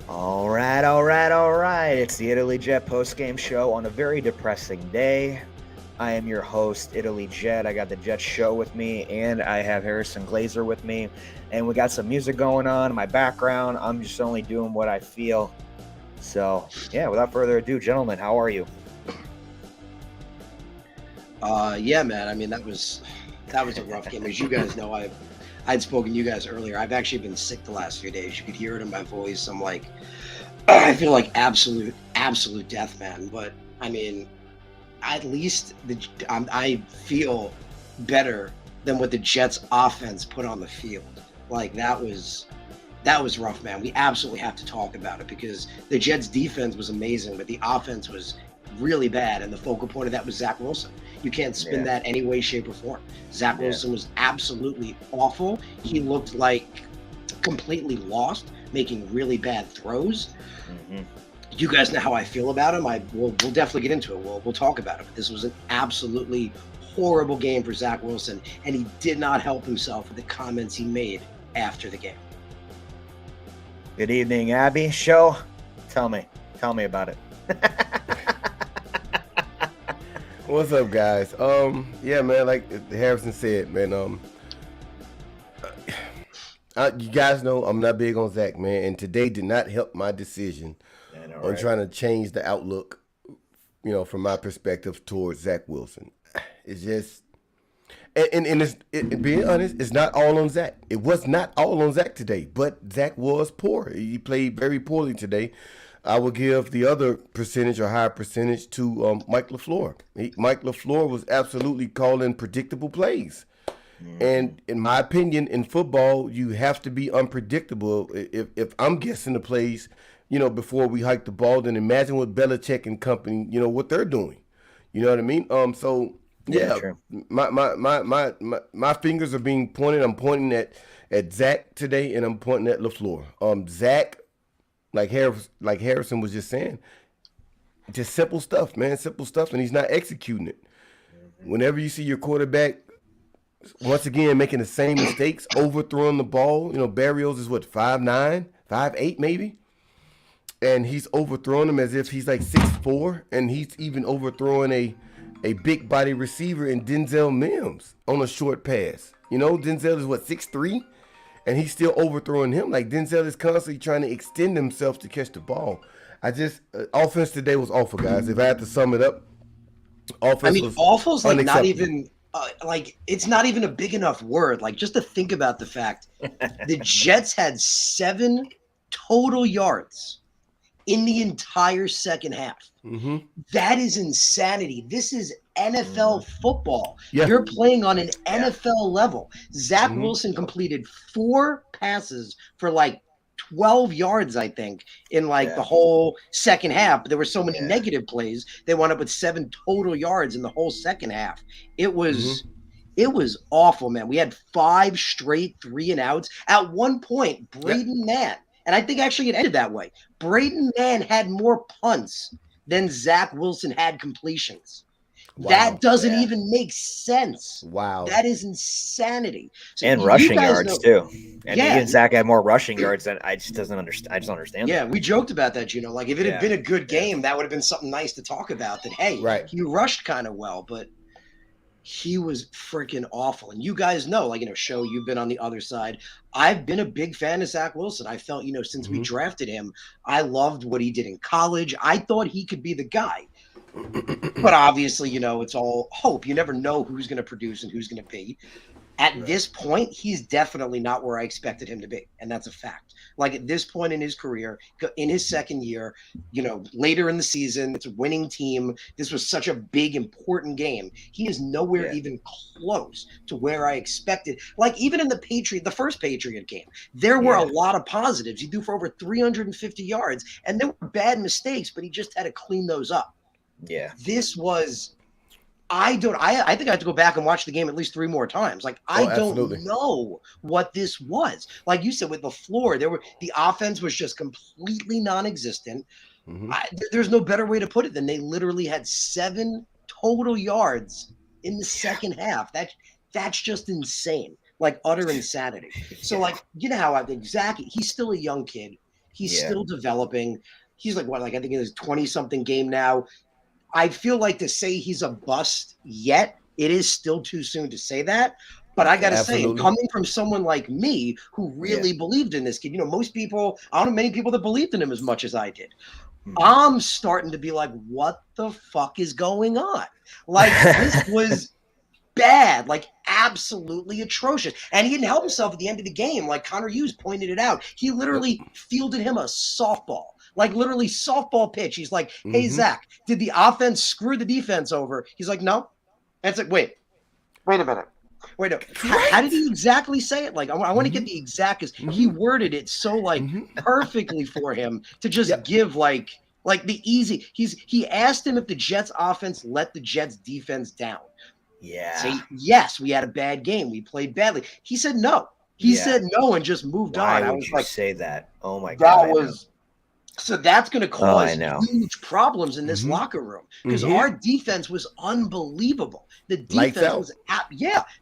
All right, all right, all right. It's the Italy Jet postgame show on a very depressing day. I am your host, Italy Jet. I got the Jet show with me, and I have Harrison Glaser with me. And we got some music going on in my background. I'm just only doing what I feel. So, yeah, without further ado, gentlemen, how are you? Yeah, man. I mean, that was a rough game. As you guys know, I'd spoken to you guys earlier. I've actually been sick the last few days. You could hear it in my voice. I'm like, I feel like absolute death, man. But I mean, at least I feel better than what the Jets offense put on the field. Like that was rough, man. We absolutely have to talk about it because the Jets defense was amazing, but the offense was really bad. And the focal point of that was Zach Wilson. You can't spin Yeah, that any way, shape, or form. Zach yeah. Wilson was absolutely awful. He looked like completely lost, making really bad throws. Mm-hmm. You guys know how I feel about him. We'll definitely get into it. We'll talk about it. But this was an absolutely horrible game for Zach Wilson, and he did not help himself with the comments he made after the game. Good evening, Abby. Show. Tell me about it. What's up, guys? Yeah, man. Like Harrison said, man. You guys know I'm not big on Zach, man, and today did not help my decision I know, on right? trying to change the outlook. From my perspective towards Zach Wilson. It's just, and being honest, it's not all on Zach. It was not all on Zach today, but Zach was poor. He played very poorly today. I will give the other percentage or higher percentage to Mike LaFleur. Mike LaFleur was absolutely calling predictable plays. Mm-hmm. And in my opinion, in football, you have to be unpredictable. If I'm guessing the plays, before we hike the ball, then imagine what Belichick and company, what they're doing. You know what I mean? So Yeah, yeah, true. my fingers are being pointed. I'm pointing at Zach today, and I'm pointing at LaFleur. Zach, like Harrison was just saying, just simple stuff, man, simple stuff, and he's not executing it. Mm-hmm. Whenever you see your quarterback once again making the same mistakes, overthrowing the ball. Barrios is what 5'9", 5'8", maybe, and he's overthrowing him as if he's like 6'4", and he's even overthrowing a big body receiver in Denzel Mims on a short pass. Denzel is what 6'3", and he's still overthrowing him. Like Denzel is constantly trying to extend himself to catch the ball. I just offense today was awful, guys. If I had to sum it up, I offense mean, was awful's like not unacceptable. even like it's not even a big enough word. Like just to think about the fact the Jets had 7 total yards in the entire second half. Mm-hmm. That is insanity. This is Mm-hmm. NFL football. Yeah. You're playing on an Yeah. NFL level. Zach Mm-hmm. Wilson completed 4 passes for like 12 yards, I think, in like the Yeah. whole second half. But there were so many Yeah. negative plays, they wound up with 7 total yards in the whole second half. It Mm-hmm. was it was awful, man. We had 5 straight 3-and-outs. At one point, Yeah. Braden Mann, and I think actually it ended that way. Braden Mann had more punts than Zach Wilson had completions. That Wow. doesn't Yeah. even make sense. Wow. That is insanity. So And you rushing guys yards know, too. I mean, yeah, even Zach had more rushing yards than I just doesn't understand. I just don't understand yeah, that. we joked about that, like if it had Yeah. been a good Yeah. game, that would have been something nice to talk about. That hey, Right. he rushed kind of well, but he was freaking awful. And you guys know, Show, you've been on the other side. I've been a big fan of Zach Wilson. I felt, since we Mm-hmm. drafted him, I loved what he did in college. I thought he could be the guy. But obviously, it's all hope. You never know who's going to produce and who's going to be. At Right. this point, he's definitely not where I expected him to be. And that's a fact. Like at this point in his career, in his second year, later in the season, it's a winning team. This was such a big, important game. He is nowhere Yeah. even close to where I expected. Like even in the first Patriot game, there were a Yeah. lot of positives. He threw for over 350 yards, and there were bad mistakes, but he just had to clean those up. Yeah. This was I think I have to go back and watch the game at least 3 more times. Like I Oh, don't absolutely. know what this was. Like you said with the floor, the offense was just completely non-existent. Mm-hmm. There's no better way to put it than they literally had 7 total yards in the Yeah. second half. That's just insane. Like utter insanity. So Yeah. like how I think Zach, he's still a young kid. He's Yeah. still developing. He's like, what, like I think in his 20-something game now. I feel like to say he's a bust yet, it is still too soon to say that. But I got to say, Absolutely. coming from someone like me who really believed in this kid, most people, I don't know many people that believed in him as much as I did. I'm starting to be like, what the fuck is going on? Like, this was bad, like absolutely atrocious. And he didn't help himself at the end of the game. Like Connor Hughes pointed it out. He literally fielded him a softball, like literally softball pitch. He's like, hey, Zach, did the offense screw the defense over? He's like, no. And it's like, wait a minute. Wait, no. How did he exactly say it? Like, I want to get the exact, because he worded it so like perfectly for him to just give like the easy. He asked him if the Jets offense let the Jets defense down. Yeah. Say, yes, we had a bad game. We played badly. He said no. He said no and just moved on. Why I would was you like, say that? Oh my that God. was so that's going to cause know. huge problems in this locker room, because our defense was unbelievable. The defense was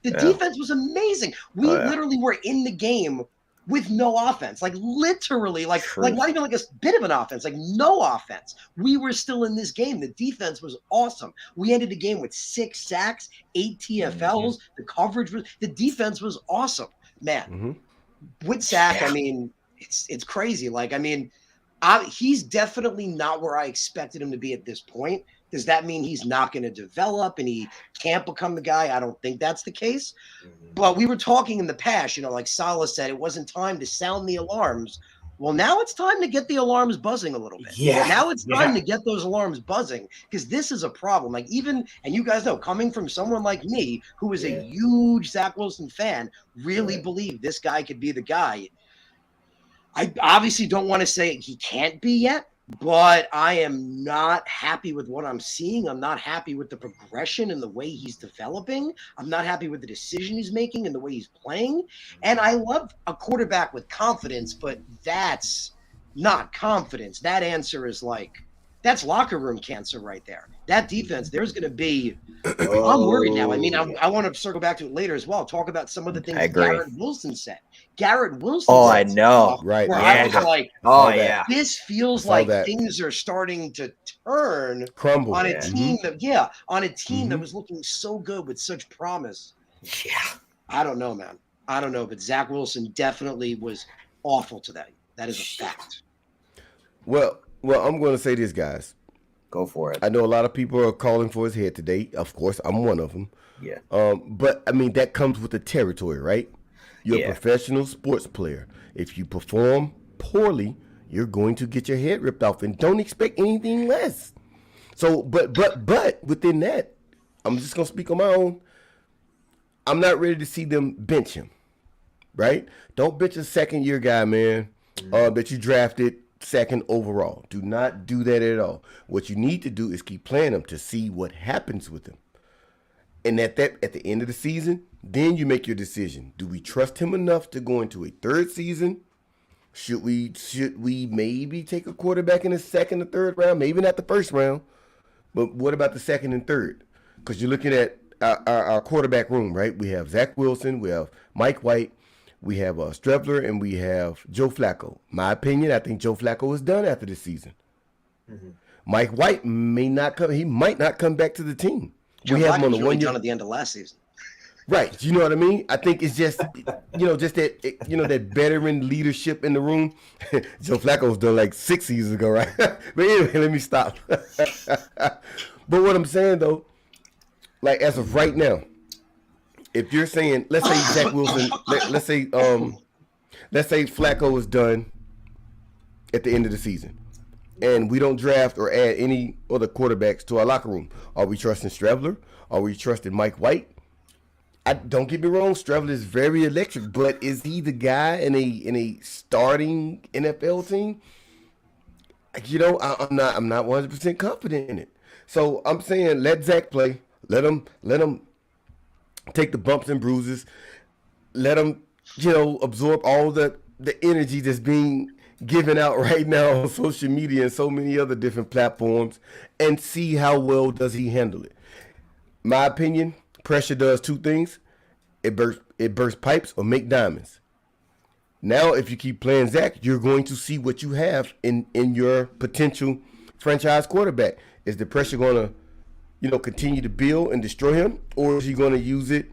defense was amazing. We literally were in the game with no offense, like literally, like not even like a bit of an offense, like no offense. We were still in this game. The defense was awesome. We ended the game with 6 sacks, 8 TFLs. The coverage was, the defense was awesome, man. With Zach, I mean, it's crazy. Like, I mean, he's definitely not where I expected him to be at this point. Does that mean he's not going to develop and he can't become the guy? I don't think that's the case. But we were talking in the past, like Salah said, it wasn't time to sound the alarms. Well, now it's time to get the alarms buzzing a little bit. Yeah. Now it's time to get those alarms buzzing, because this is a problem. Like, even, and you guys know, coming from someone like me, who is a huge Zach Wilson fan, really believe this guy could be the guy. I obviously don't want to say he can't be yet, but I am not happy with what I'm seeing. I'm not happy with the progression and the way he's developing. I'm not happy with the decision he's making and the way he's playing. And I love a quarterback with confidence, but that's not confidence. That answer is like, that's locker room cancer right there. That defense, there's going to be I'm worried now. I mean, I want to circle back to it later as well. Talk about some of the things Garrett Wilson said. Garrett Wilson said I know. Right. Where I was like, this feels like things are starting to turn crumble on a team that that was looking so good with such promise. Yeah. I don't know, man. I don't know, but Zach Wilson definitely was awful today. That is a fact. Well, I'm going to say this, guys. Go for it. I know a lot of people are calling for his head today. Of course, I'm one of them. Yeah. But I mean, that comes with the territory, right? You're a professional sports player. If you perform poorly, you're going to get your head ripped off, and don't expect anything less. So, but within that, I'm just gonna speak on my own. I'm not ready to see them bench him, right? Don't bench a second-year guy, man, that you drafted second overall. Do not do that at all. What you need to do is keep playing him to see what happens with him. And at the end of the season, then you make your decision. Do we trust him enough to go into a third season? Should we maybe take a quarterback in the second or third round? Maybe not the first round, but what about the second and third? Because you're looking at our quarterback room, right? We have Zach Wilson, we have Mike White, we have Strebler, and we have Joe Flacco. My opinion, I think Joe Flacco is done after this season. Mike White may not come. He might not come back to the team. Joe we have him on the the 1 year done at the end of last season. Right. You know what I mean? I think it's just, just that, that veteran leadership in the room. Joe Flacco was done like 6 seasons ago, right? But anyway, let me stop. But what I'm saying, though, like as of right now, if you're saying, let's say Zach Wilson, let's say Flacco is done at the end of the season, and we don't draft or add any other quarterbacks to our locker room, are we trusting Strebler? Are we trusting Mike White? Don't get me wrong, Strebler is very electric, but is he the guy in a starting NFL team? I'm not 100% confident in it. So I'm saying let Zach play. Let him take the bumps and bruises. Let him, absorb all the energy that's being given out right now on social media and so many other different platforms, and see how well does he handle it. My opinion, pressure does two things. It bursts pipes or make diamonds. Now, if you keep playing Zach, you're going to see what you have in your potential franchise quarterback. Is the pressure going to, continue to build and destroy him, or is he going to use it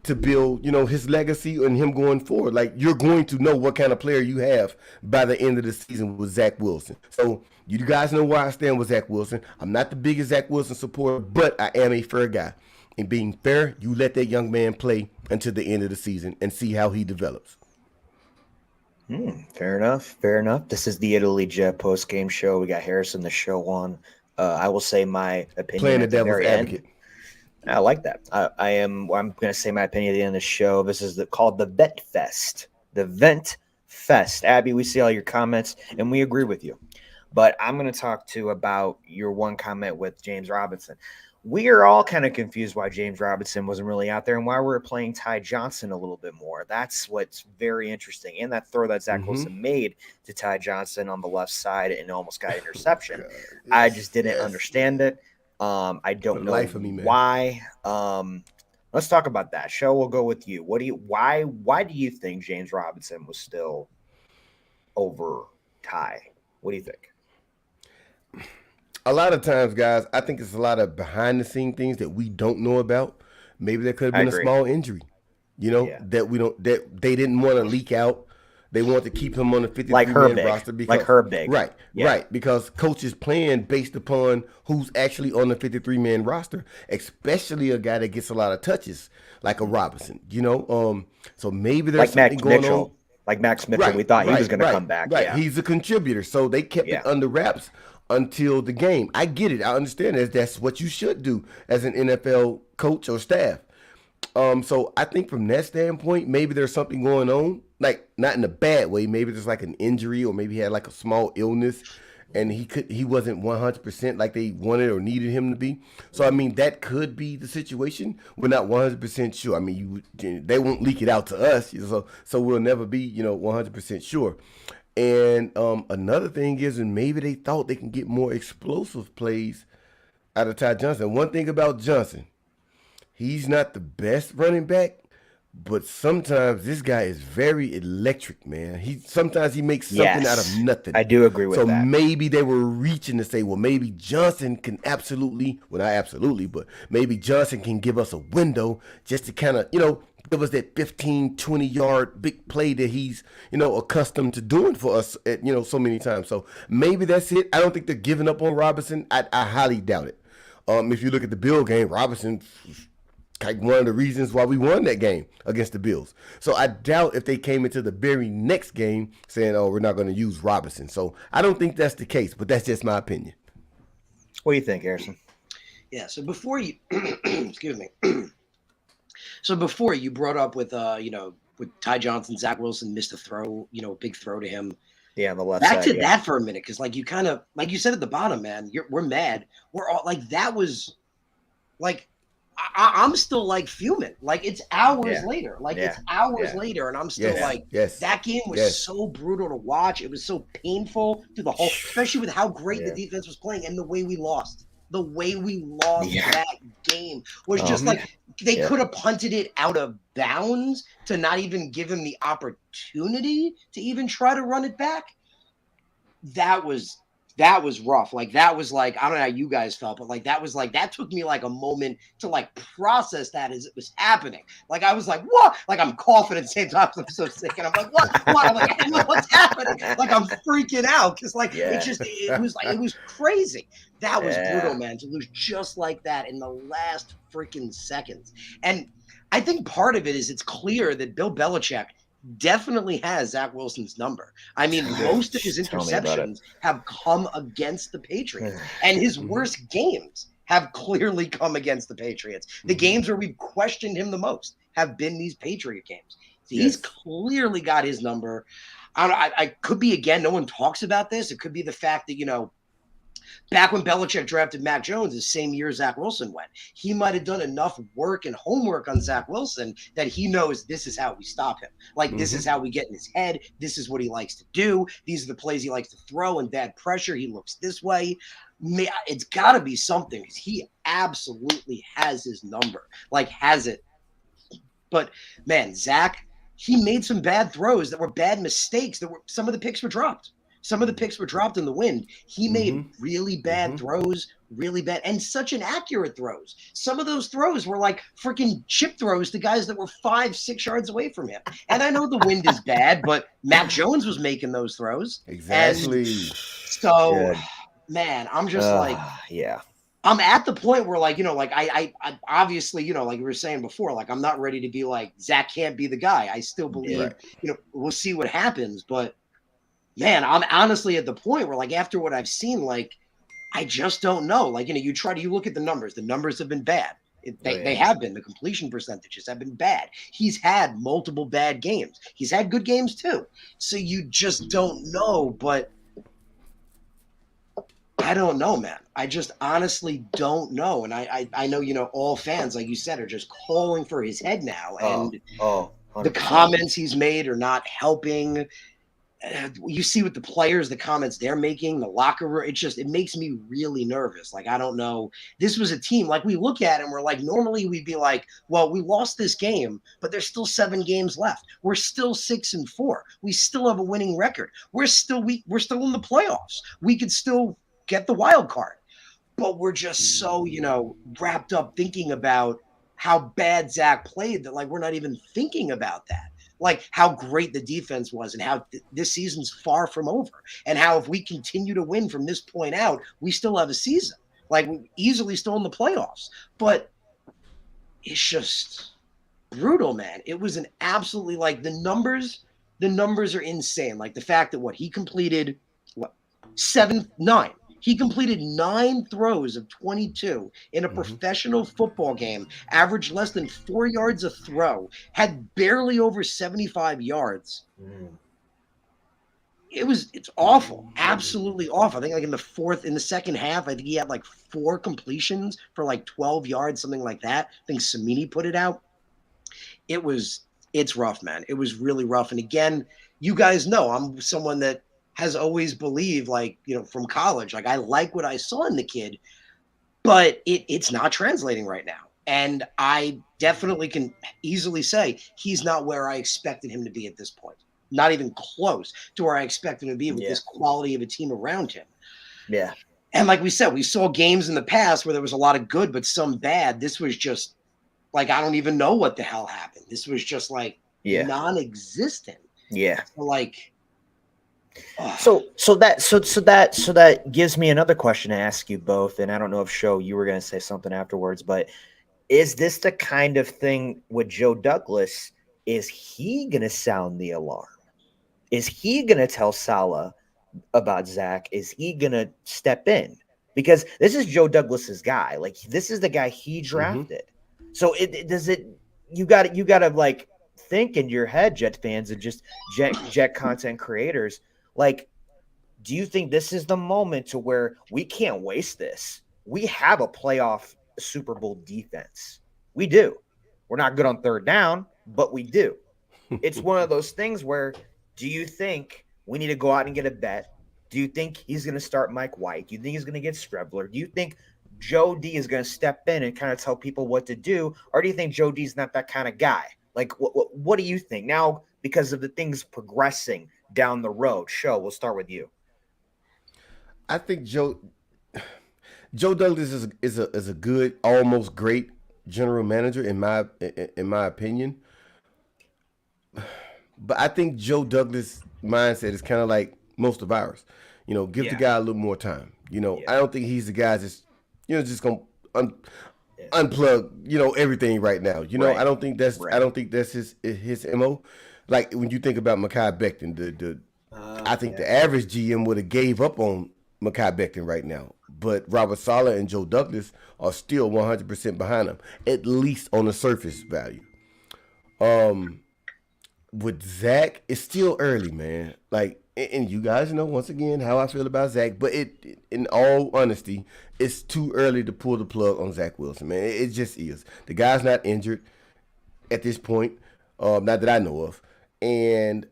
to build, his legacy and him going forward? Like, you're going to know what kind of player you have by the end of the season with Zach Wilson. So you guys know where I stand with Zach Wilson. I'm not the biggest Zach Wilson supporter, but I am a fair guy. And being fair, you let that young man play until the end of the season and see how he develops. Fair enough. Fair enough. This is the Italy Jet post-game show. We got Harrison the show on. I will say my opinion Playing the at the devil's very advocate. end. I like that. I'm going to say my opinion at the end of the show. This is called the Vet Fest. The Vent Fest. Abby, we see all your comments, and we agree with you. But I'm going to talk about your one comment with James Robinson. We are all kind of confused why James Robinson wasn't really out there and why we're playing Ty Johnson a little bit more. That's what's very interesting. And that throw that Zach Wilson made to Ty Johnson on the left side and almost got interception. Yes, I just didn't understand it. I don't know why. Let's talk about that. Show, we'll go with you. Why do you think James Robinson was still over Ty? What do you think? A lot of times, guys, I think it's a lot of behind-the-scene things that we don't know about. Maybe there could have been a small injury, that they didn't want to leak out. They want to keep him on the 53-man roster because right, because coaches plan based upon who's actually on the 53-man roster, especially a guy that gets a lot of touches, like a Robinson. So maybe there's something going on. Like Max Mitchell, we thought he was going to come back. Right, yeah. He's a contributor, so they kept it under wraps until the game. I get it. I understand that. That's what you should do as an NFL coach or staff. So I think from that standpoint, maybe there's something going on, like not in a bad way. Maybe there's like an injury, or maybe he had like a small illness, and he wasn't 100% like they wanted or needed him to be. So I mean, that could be the situation. We're not 100% sure. I mean, they won't leak it out to us, so we'll never be 100% sure. And another thing is, and maybe they thought they can get more explosive plays out of Ty Johnson. One thing about Johnson, he's not the best running back, but sometimes this guy is very electric, man. Sometimes he makes something out of nothing. I do agree with that. So maybe they were reaching to say, well, maybe Johnson can but maybe Johnson can give us a window just to kind of, give us that 15, 20-yard big play that he's, accustomed to doing for us at, so many times. So maybe that's it. I don't think they're giving up on Robinson. I highly doubt it. If you look at the Bill game, Robinson like one of the reasons why we won that game against the Bills. So I doubt if they came into the very next game saying, oh, we're not going to use Robinson. So I don't think that's the case, but that's just my opinion. What do you think, Harrison? Yeah, so before you excuse me. So before you brought up with with Ty Johnson, Zach Wilson missed a throw, a big throw to him. Yeah, on the left Back side. to that for a minute, because like you kind of like you said at the bottom, man, we're mad. We're all like that was like I'm still like fuming. Like it's hours later. Like it's hours later, and I'm still that game was so brutal to watch. It was so painful through the whole, especially with how great the defense was playing and the way we lost. The way we lost that game was just like they could have punted it out of bounds to not even give him the opportunity to even try to run it back. That was rough. Like that was like, I don't know how you guys felt, but like that took me like a moment to like process that as it was happening. Like I was like, what? Like I'm coughing at the same time. I'm so sick, and I'm like, what? I'm like, I don't know what's happening. Like I'm freaking out because like it was crazy. That was brutal, man, to lose just like that in the last freaking seconds. And I think part of it is it's clear that Bill Belichick definitely has Zach Wilson's number. I mean, most of his interceptions have come against the Patriots, and his worst games have clearly come against the Patriots. The games where we've questioned him the most have been these Patriot games. So he's clearly got his number. I could be, again, no one talks about this. It could be the fact that, back when Belichick drafted Mac Jones, the same year Zach Wilson went, he might have done enough work and homework on Zach Wilson that he knows this is how we stop him. Like, this is how we get in his head. This is what he likes to do. These are the plays he likes to throw in bad pressure. He looks this way. It's got to be something because he absolutely has his number, like has it. But, man, Zach, he made some bad throws that were bad mistakes. Some of the picks were dropped. Some of the picks were dropped in the wind. He made really bad throws, really bad, and such inaccurate throws. Some of those throws were like freaking chip throws to guys that were 5-6 yards away from him. And I know the wind is bad, but Mac Jones was making those throws. Exactly. And so, man, I'm just like, yeah. I'm at the point where, like, like I obviously, like we were saying before, like I'm not ready to be like Zach can't be the guy. I still believe, we'll see what happens. But man, I'm honestly at the point where, like, after what I've seen, like, I just don't know. Like, you look at the numbers. The numbers have been bad. They have been. The completion percentages have been bad. He's had multiple bad games. He's had good games too. So you just don't know. But I don't know, man. I just honestly don't know. And I know, all fans, like you said, are just calling for his head now. And the comments he's made are not helping. You see with the players, the comments they're making, the locker room, it makes me really nervous. Like, I don't know. This was a team, like, we look at it and we're like, normally we'd be like, well, we lost this game, but there's still 7 games left. We're still 6-4. We still have a winning record. We're still in the playoffs. We could still get the wild card. But we're just so, wrapped up thinking about how bad Zach played that, like, we're not even thinking about that. Like, how great the defense was and how this season's far from over. And how if we continue to win from this point out, we still have a season. Like, we're easily still in the playoffs. But it's just brutal, man. It was an absolutely, like, the numbers are insane. Like, the fact that he completed, 9. He completed 9 throws of 22 in a professional football game, averaged less than 4 yards a throw, had barely over 75 yards. It's awful, absolutely awful. I think, like, in the second half, I think he had like 4 completions for like 12 yards, something like that. I think Samini put it out. It's rough, man. It was really rough. And again, you guys know I'm someone that has always believed, like, from college, like, I like what I saw in the kid, but it's not translating right now. And I definitely can easily say he's not where I expected him to be at this point. Not even close to where I expected him to be with this quality of a team around him. Yeah. And like we said, we saw games in the past where there was a lot of good, but some bad. This was just like, I don't even know what the hell happened. This was just like non-existent. Yeah. So, like, So that gives me another question to ask you both, and I don't know if you were going to say something afterwards, but is this the kind of thing with Joe Douglas? Is he going to sound the alarm? Is he going to tell Saleh about Zach? Is he going to step in? Because this is Joe Douglas's guy. Like, this is the guy he drafted. So you got to like think in your head, Jet fans and just Jet content creators. Like, do you think this is the moment to where we can't waste this? We have a playoff Super Bowl defense. We do. We're not good on third down, but we do. It's one of those things where, do you think we need to go out and get a bet? Do you think he's going to start Mike White? Do you think he's going to get Strebler? Do you think Joe D is going to step in and kind of tell people what to do? Or do you think Joe D is not that kind of guy? Like, what do you think now because of the things progressing down the road? We'll start with you. I think Joe Douglas is a good, almost great general manager in my opinion. But I think Joe Douglas' mindset is kind of like most of ours. Give the guy a little more time. I don't think he's the guy that's just gonna unplug everything right now. I don't think that's his MO. Like, when you think about Mekhi Becton, I think the average GM would have gave up on Mekhi Becton right now. But Robert Saleh and Joe Douglas are still 100% behind him, at least on the surface value. With Zach, it's still early, man. Like, and you guys know, once again, how I feel about Zach. But in all honesty, it's too early to pull the plug on Zach Wilson, man. It just is. The guy's not injured at this point, not that I know of. And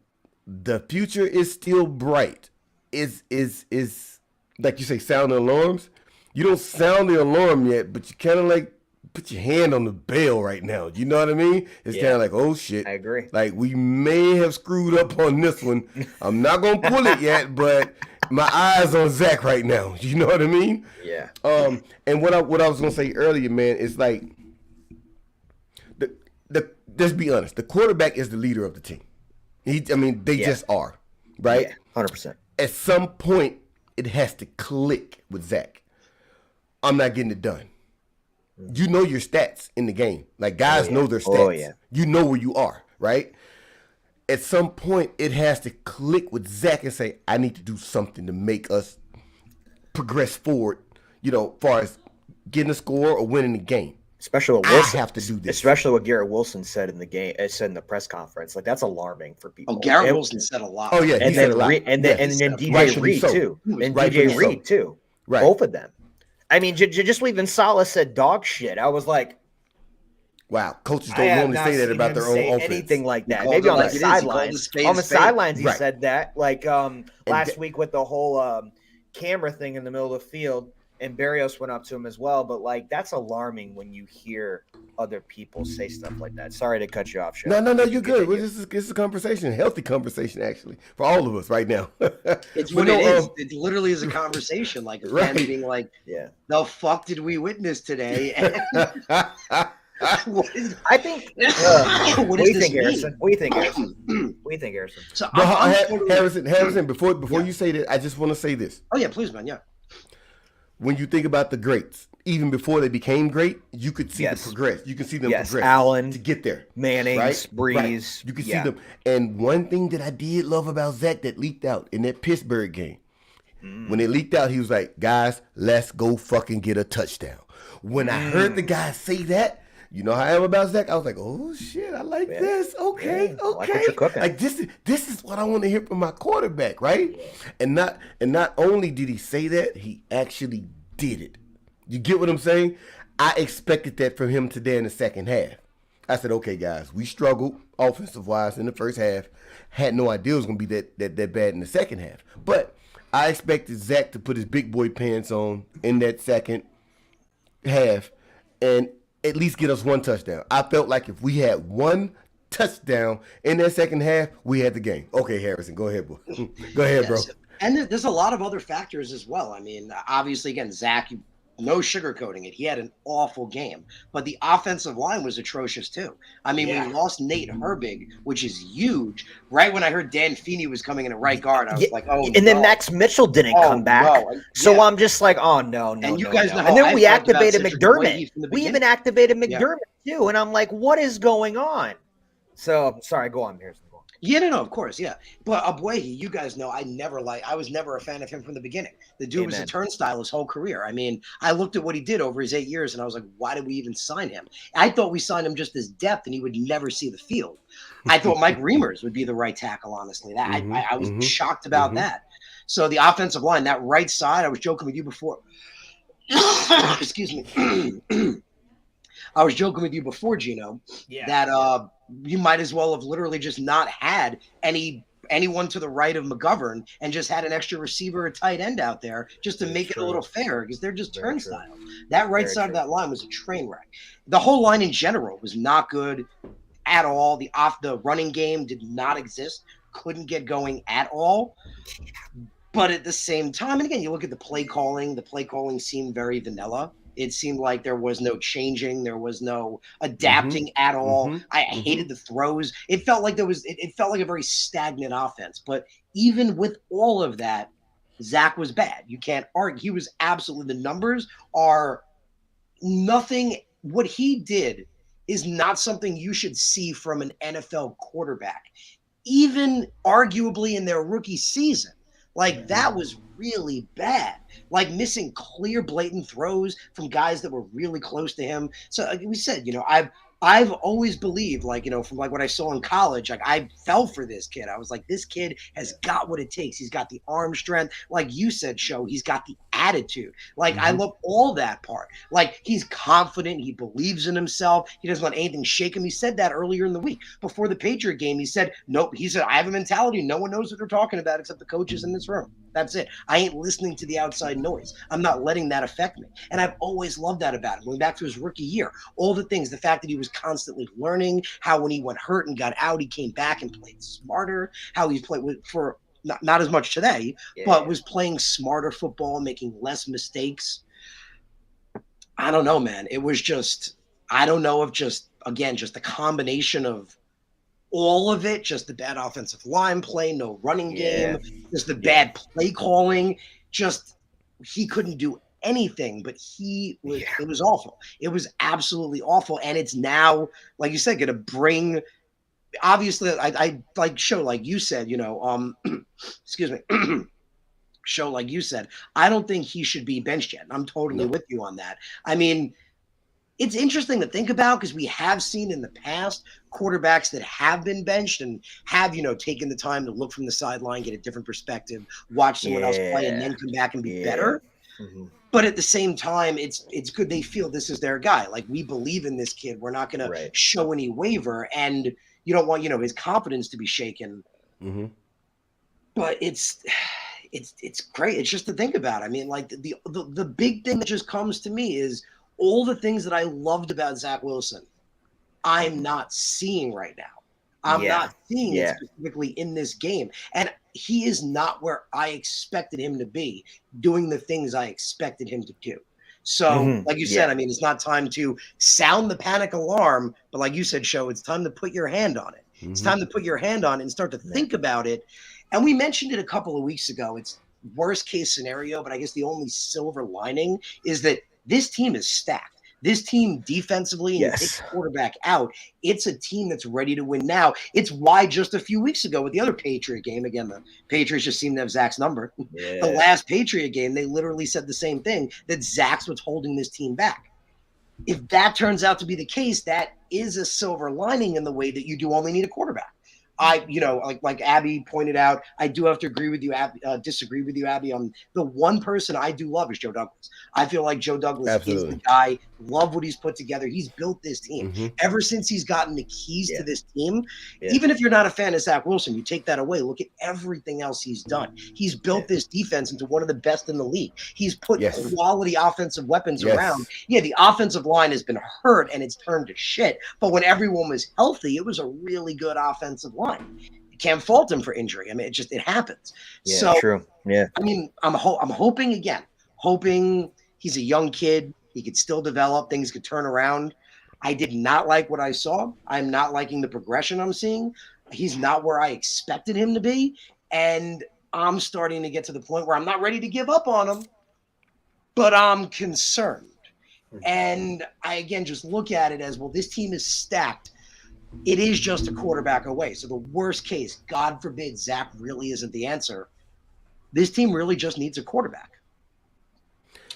the future is still bright. Is like you say, sound the alarms? You don't sound the alarm yet, but you kind of like put your hand on the bell right now. You know what I mean? It's kind of like, oh shit. I agree. Like we may have screwed up on this one. I'm not gonna pull it yet, but my eyes on Zach right now. You know what I mean? Yeah. And what I was gonna say earlier, man, is like let's be honest. The quarterback is the leader of the team. They just are, right? Yeah, 100%. At some point, it has to click with Zach. I'm not getting it done. You know your stats in the game. Like, guys know their stats. Oh, yeah. You know where you are, right? At some point, it has to click with Zach and say, I need to do something to make us progress forward, as far as getting a score or winning the game. Especially what Wilson, I have to do this. Especially what Garrett Wilson said in the game, said in the press conference. Like, that's alarming for people. Oh, Garrett Wilson said a lot. Oh yeah, and then DJ Reed too, and DJ Reed too. Right, both of them. I mean, just leaving Salah said dog shit. I was like, wow, coaches don't normally say that about their own offense. Anything like that. Maybe on the sidelines. On the sidelines, he said that. Like last week with the whole camera thing in the middle of the field. And Barrios went up to him as well, but like that's alarming when you hear other people say stuff like that. Sorry to cut you off, Chef. No, you're good. This is a conversation, a healthy conversation, actually, for all of us right now. It's what it is. It literally is a conversation, like a fan being like, "Yeah, the fuck did we witness today?" I think. What do you think, Harrison? What do you think, Harrison? So, Harrison, before you say that, I just want to say this. Oh yeah, please, man. Yeah. When you think about the greats, even before they became great, you could see them progress. You can see them progress. Allen to get there. Manning, right? Breeze. Right. You can see them. And one thing that I did love about Zach that leaked out in that Pittsburgh game, when it leaked out, he was like, guys, let's go fucking get a touchdown. When I heard the guy say that, you know how I am about Zach? I was like, oh shit, I like this. Okay. Like what you're cooking. Like this is what I want to hear from my quarterback, right? Yeah. And not only did he say that, he actually did it. You get what I'm saying? I expected that from him today in the second half. I said, okay, guys, we struggled offensive wise in the first half. Had no idea it was gonna be that bad in the second half. But I expected Zach to put his big boy pants on in that second half and at least get us one touchdown. I felt like if we had one touchdown in that second half, we had the game. Okay, Harrison, go ahead, bro. Go ahead, bro. And there's a lot of other factors as well. I mean, obviously, again, Zach, no sugarcoating it. He had an awful game, but the offensive line was atrocious too. I mean, we lost Nate Herbig, which is huge. Right when I heard Dan Feeney was coming in at right guard, I was like, oh, and then Max Mitchell didn't come back. No. So I'm just like, oh, no. And you guys know how and then I we felt about activated Cedric McDermott. from the We beginning. even activated McDermott too. And I'm like, what is going on? So, sorry, go on, Harrison. Yeah, no, of course, yeah. But Abuehi, you guys know I was never a fan of him from the beginning. The dude was a turnstile his whole career. I mean, I looked at what he did over his 8 years, and I was like, why did we even sign him? I thought we signed him just as depth, and he would never see the field. I thought Mike Reimers would be the right tackle, honestly. I was shocked about that. So the offensive line, that right side, I was joking with you before. Excuse me. I was joking with you before, Gino, that you might as well have literally just not had anyone to the right of McGovern and just had an extra receiver or tight end out there just to make it a little fair because they're just turnstiles. That right side of that line was a train wreck. The whole line in general was not good at all. The running game did not exist, couldn't get going at all. But at the same time, and again, you look at the play calling seemed very vanilla. It seemed like there was no changing. There was no adapting at all. I hated the throws. It felt like it felt like a very stagnant offense. But even with all of that, Zach was bad. You can't argue. He was absolutely, the numbers are nothing. What he did is not something you should see from an NFL quarterback, even arguably in their rookie season. Like, that was really bad. Like, missing clear, blatant throws from guys that were really close to him. So, like we said, I've always believed, from what I saw in college, I fell for this kid. I was like, this kid has got what it takes. He's got the arm strength. Like you said, Show, he's got the attitude. Like, I love all that part. Like, he's confident. He believes in himself. He doesn't let anything shake him. He said that earlier in the week. Before the Patriot game, he said, nope. He said, I have a mentality. No one knows what they're talking about except the coaches in this room. That's it. I ain't listening to the outside noise. I'm not letting that affect me. And I've always loved that about him. Going back to his rookie year, all the things, the fact that he was constantly learning, how when he went hurt and got out, he came back and played smarter, how he played for not as much today, but was playing smarter football, making less mistakes. I don't know, man. It was just, I don't know if just a combination of all of it, just the bad offensive line play, no running game, just the bad play calling, just he couldn't do anything, but it was awful. It was absolutely awful. And it's now, like you said, going to bring, obviously, I like show, like you said, excuse me, show, like you said, I don't think he should be benched yet. I'm totally with you on that. I mean, it's interesting to think about because we have seen in the past quarterbacks that have been benched and have, taken the time to look from the sideline, get a different perspective, watch someone else play, and then come back and be better. Mm-hmm. But at the same time, it's good they feel this is their guy. Like, we believe in this kid. We're not going to show any waiver, and you don't want, his confidence to be shaken. Mm-hmm. But it's great. It's just to think about. I mean, like the big thing that just comes to me is all the things that I loved about Zach Wilson, I'm not seeing right now. I'm not seeing it specifically in this game. And he is not where I expected him to be, doing the things I expected him to do. So, like you said, I mean, it's not time to sound the panic alarm, but like you said, Sho, it's time to put your hand on it. Mm-hmm. It's time to put your hand on it and start to think about it. And we mentioned it a couple of weeks ago. It's worst case scenario, but I guess the only silver lining is that this team is stacked. This team defensively, and you take the quarterback out, it's a team that's ready to win now. It's why just a few weeks ago with the other Patriot game, again, the Patriots just seem to have Zach's number. Yeah. The last Patriot game, they literally said the same thing, that Zach's what's holding this team back. If that turns out to be the case, that is a silver lining in the way that you do only need a quarterback. Like Abby pointed out, I do have to agree with you, disagree with you, Abby. The one person I do love is Joe Douglas. I feel like Joe Douglas is the guy. Love what he's put together. He's built this team. Mm-hmm. Ever since he's gotten the keys to this team, even if you're not a fan of Zach Wilson, you take that away. Look at everything else he's done. He's built this defense into one of the best in the league. He's put quality offensive weapons around. Yeah, the offensive line has been hurt and it's turned to shit. But when everyone was healthy, it was a really good offensive line. You can't fault him for injury. I mean, it happens. Yeah, so, true. Yeah. I mean, I'm hoping he's a young kid. He could still develop. Things could turn around. I did not like what I saw. I'm not liking the progression I'm seeing. He's not where I expected him to be. And I'm starting to get to the point where I'm not ready to give up on him, but I'm concerned. And I, again, just look at it as, well, this team is stacked. It is just a quarterback away. So the worst case, God forbid, Zach really isn't the answer. This team really just needs a quarterback.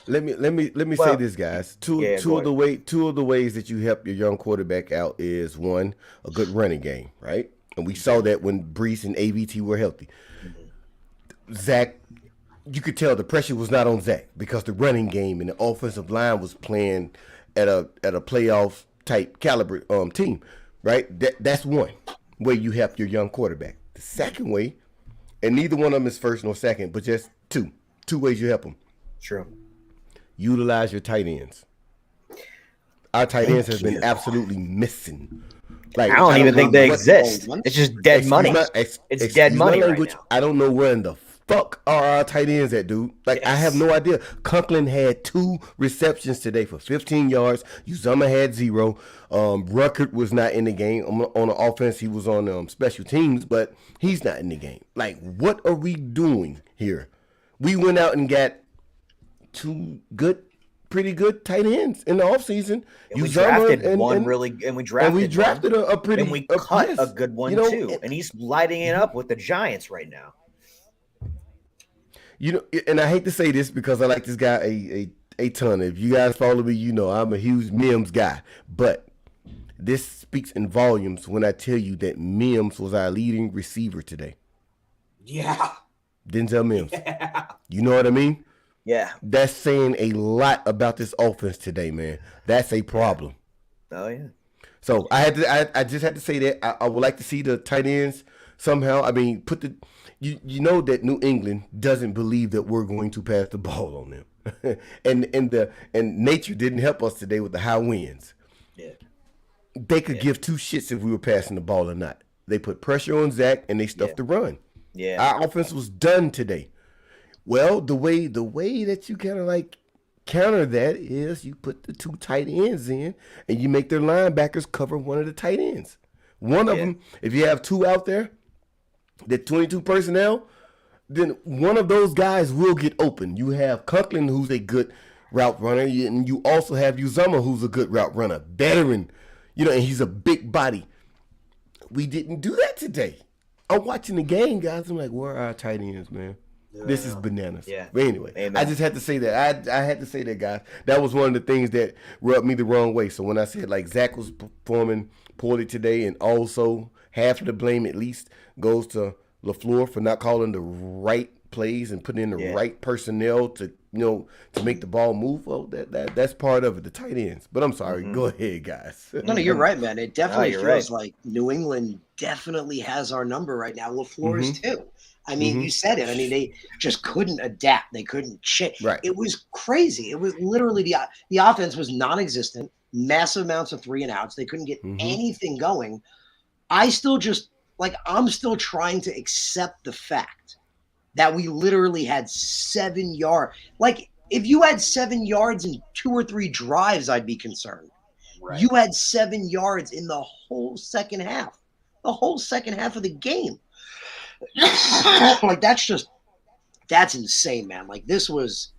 Let me say this, guys. Two of the ways that you help your young quarterback out is, one, a good running game, right? And we saw that when Brees and ABT were healthy. Zach, you could tell the pressure was not on Zach because the running game and the offensive line was playing at a playoff type caliber team, right? That's one way you help your young quarterback. The second way, and neither one of them is first nor second, but just two ways you help them. True. Utilize your tight ends. Our tight ends have been absolutely missing. Like, I don't even think they exist. It's just dead money. It's dead money right now. I don't know where in the fuck are our tight ends at, dude? Like, I have no idea. Conklin had 2 receptions today for 15 yards. Uzama had 0. Ruckert was not in the game. On the offense, he was on special teams, but he's not in the game. Like, what are we doing here? We went out and got 2 pretty good tight ends in the offseason. We drafted a pretty, and we cut a good one too. And he's lighting it up with the Giants right now. And I hate to say this because I like this guy a ton. If you guys follow me, you know I'm a huge Mims guy. But this speaks in volumes when I tell you that Mims was our leading receiver today. Yeah. Denzel Mims. Yeah. You know what I mean? Yeah. That's saying a lot about this offense today, man. That's a problem. Oh, yeah. So I just had to say that. I would like to see the tight ends somehow. I mean, you know that New England doesn't believe that we're going to pass the ball on them, and nature didn't help us today with the high winds. Yeah. They could give two shits if we were passing the ball or not. They put pressure on Zach and they stuffed the run. Yeah. Our offense was done today. Well, the way that you kind of like counter that is you put the two tight ends in and you make their linebackers cover one of the tight ends. One of them, if you have two out there, the 22 personnel, then one of those guys will get open. You have Conklin, who's a good route runner, and you also have Uzama, who's a good route runner, veteran, and he's a big body. We didn't do that today. I'm watching the game, guys. I'm like, where are our tight ends, man? This is bananas. Yeah. But anyway, Amen. I just had to say that. I had to say that, guys. That was one of the things that rubbed me the wrong way. So when I said, like, Zach was performing poorly today, and also half of the blame at least goes to LaFleur for not calling the right plays and putting in the right personnel to make the ball move. Well, that's part of it, the tight ends. But I'm sorry. Go ahead, guys. No, you're right, man. It definitely feels like New England definitely has our number right now. LaFleur is too. I mean, you said it. I mean, they just couldn't adapt. They couldn't change. Right. It was crazy. It was literally the offense was non-existent, massive amounts of 3 and outs. They couldn't get anything going. I'm still trying to accept the fact that we literally had 7 yards. Like, if you had 7 yards in 2 or 3 drives, I'd be concerned. Right. You had 7 yards in the whole second half. The whole second half of the game. Like, that's insane, man. Like, this was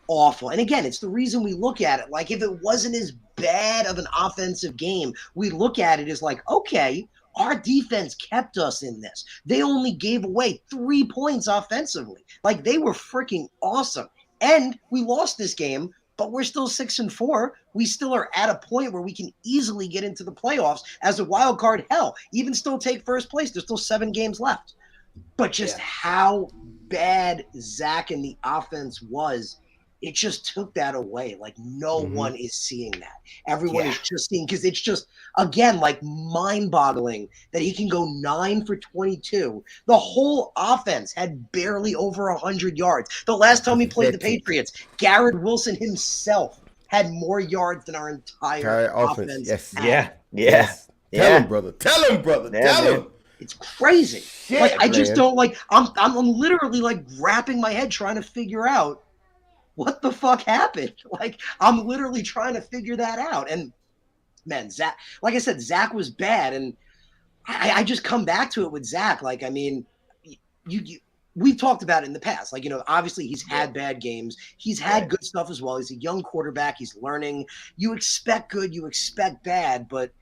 awful. And again, it's the reason we look at it. Like, if it wasn't as bad of an offensive game, we look at it as like, okay, our defense kept us in this. They only gave away 3 points offensively. Like, they were freaking awesome. And we lost this game, but we're still 6-4. We still are at a point where we can easily get into the playoffs as a wild card. Hell, even still take first place. There's still 7 games left. But just how bad Zach and the offense was, it just took that away. Like, no one is seeing that. Everyone is just seeing, because it's just, again, like, mind-boggling that he can go 9 for 22. The whole offense had barely over 100 yards. The last time we played the Patriots, Garrett Wilson himself had more yards than our entire offense. Yes. Yes. Tell him, brother. Tell him. It's crazy. Shit, like, I just don't, like, I'm literally, like, wrapping my head trying to figure out what the fuck happened. Like, I'm literally trying to figure that out. And man, Zach, like I said, Zach was bad. And I just come back to it with Zach. Like, I mean, we've talked about it in the past. Like, obviously he's had bad games. He's had good stuff as well. He's a young quarterback. He's learning. You expect good, you expect bad, but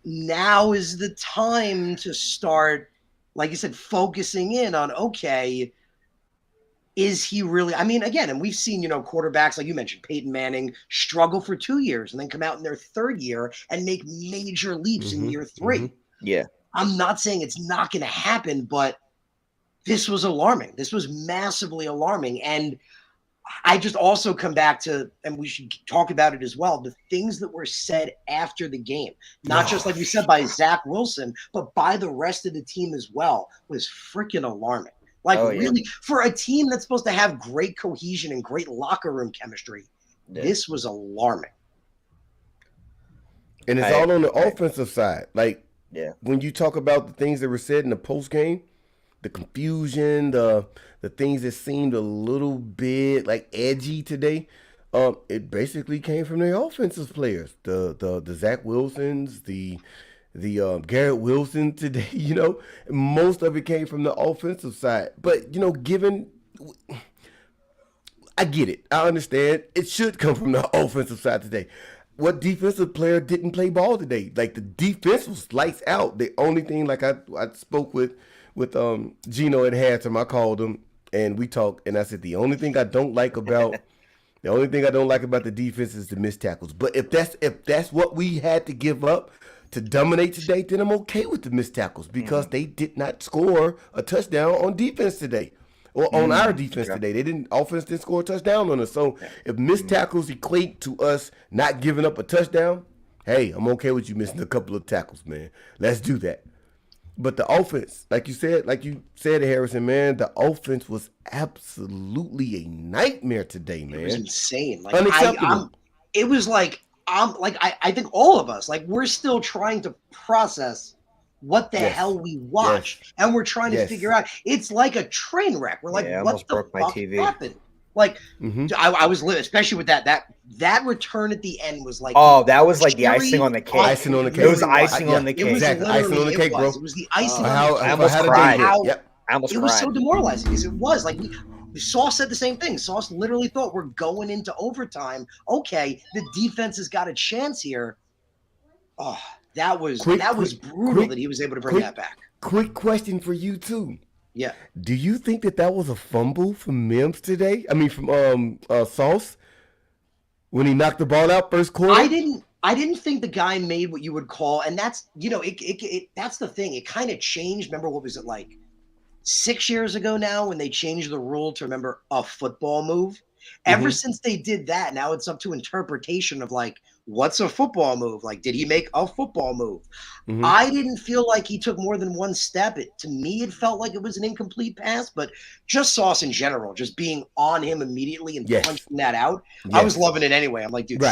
now is the time to start, like you said, focusing in on, okay, is he really? I mean, again, and we've seen, quarterbacks, like you mentioned, Peyton Manning, struggle for 2 years and then come out in their 3rd year and make major leaps in year 3. Yeah. I'm not saying it's not going to happen, but this was alarming. This was massively alarming. And I just also come back to, and we should talk about it as well, the things that were said after the game, not just like you said by Zach Wilson, but by the rest of the team as well, was freaking alarming. Like, really, for a team that's supposed to have great cohesion and great locker room chemistry, this was alarming. And it's all on the offensive side. Like, when you talk about the things that were said in the post game, the confusion, the things that seemed a little bit like edgy today, it basically came from the offensive players. The Zach Wilsons, the Garrett Wilson today, most of it came from the offensive side. But, I get it. I understand. It should come from the offensive side today. What defensive player didn't play ball today? Like, the defense was lights out. The only thing, like I spoke with Gino at halftime, I called him and we talked, and I said the only thing I don't like about the defense is the missed tackles. But if that's what we had to give up to dominate today, then I'm okay with the missed tackles, because they did not score a touchdown on defense today, or on our defense today. Offense didn't score a touchdown on us. So if missed tackles equate to us not giving up a touchdown, hey, I'm okay with you missing a couple of tackles, man. Let's do that. But the offense, like you said, Harrison, man, the offense was absolutely a nightmare today, man. It was insane. Like unacceptable. It was like I think all of us, like, we're still trying to process what the hell we watched, and we're trying to figure out. It's like a train wreck. We're like, what the fuck happened? Like, I was especially with that return at the end was like, that was like the icing on the cake. Icing on the cake. It was icing on the cake. Exactly, icing on the cake, bro. It was the icing on the cake. I almost cried. It was so demoralizing because it was like Sauce said the same thing. Sauce literally thought, we're going into overtime. Okay, the defense has got a chance here. Oh, that was brutal that he was able to bring that back. Quick question for you too. Yeah. Do you think that was a fumble from Mims today? I mean, from Sauce when he knocked the ball out first quarter. I didn't think the guy made what you would call, and that's that's the thing. It kind of changed. Remember, what was it like 6 years ago now when they changed the rule to, remember, a football move? Ever since they did that, now it's up to interpretation of, like, what's a football move? Like, did he make a football move? I didn't feel like he took more than one step. To me, it felt like it was an incomplete pass, but just Sauce in general, just being on him immediately and punching that out, I was loving it anyway. I'm like, dude,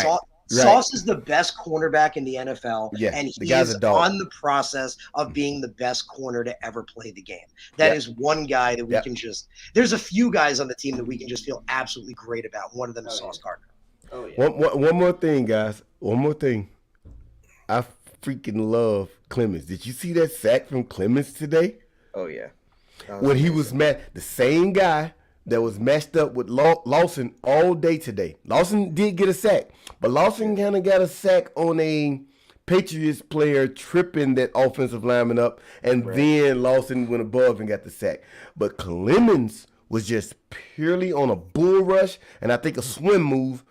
Sauce is the best cornerback in the NFL, and he is on the process of being the best corner to ever play the game. That is one guy that we can just – there's a few guys on the team that we can just feel absolutely great about. One of them is Sauce Gardner. Oh, yeah. One more thing, guys. One more thing. I freaking love Clemens. Did you see that sack from Clemens today? Oh, yeah. When he was mad, the same guy that was matched up with Lawson all day today. Lawson did get a sack, but Lawson kind of got a sack on a Patriots player tripping that offensive lineman up, and then Lawson went above and got the sack. But Clemens was just purely on a bull rush and I think a swim move,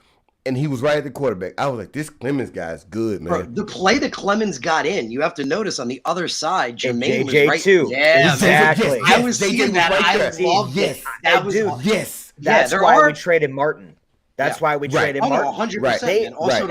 and he was right at the quarterback. I was like, this Clemens guy is good, man. Bro, the play that Clemens got in, you have to notice on the other side, Jermaine was right too. Yeah, exactly. I was seeing that. I loved it. That was That's why we traded Martin. That's why we traded Martin. 100%.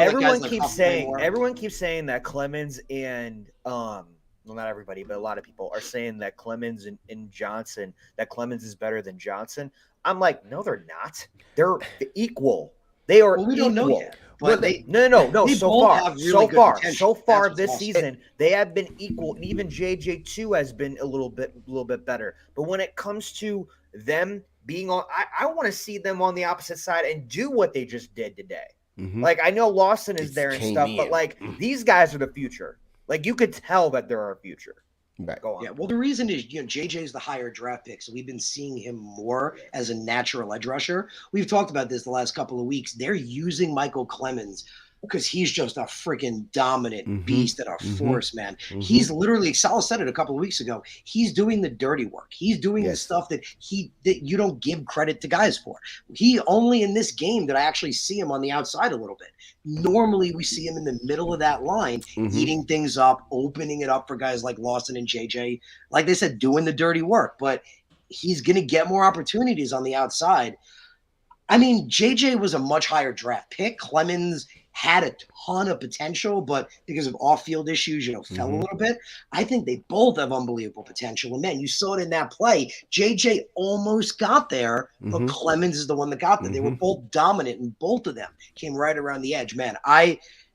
Everyone keeps saying that Clemens and well, not everybody, but a lot of people are saying that Clemens and Johnson, that Clemens is better than Johnson. I'm like, no, they're not. They're equal. They are equal. We don't know yet. But No. So far this season, they have been equal. And even JJ2 has been a little bit better. But when it comes to them being on, I want to see them on the opposite side and do what they just did today. Like, I know Lawson is there and stuff, but like these guys are the future. Like, you could tell that they're our future. Right. Go on. Yeah, well, the reason is, JJ is the higher draft pick, so we've been seeing him more as a natural edge rusher. We've talked about this the last couple of weeks. They're using Michael Clemens because he's just a freaking dominant beast and a force, man. He's literally, Salah said it a couple of weeks ago, he's doing the dirty work. He's doing the stuff that you don't give credit to guys for. He only in this game did I actually see him on the outside a little bit. Normally we see him in the middle of that line, eating things up, opening it up for guys like Lawson and JJ. Like they said, doing the dirty work, but he's going to get more opportunities on the outside. I mean, JJ was a much higher draft pick. Clemens had a ton of potential, but because of off-field issues, fell a little bit. I think they both have unbelievable potential. And man, you saw it in that play. JJ almost got there, but Clemens is the one that got there. They were both dominant, and both of them came right around the edge. Man,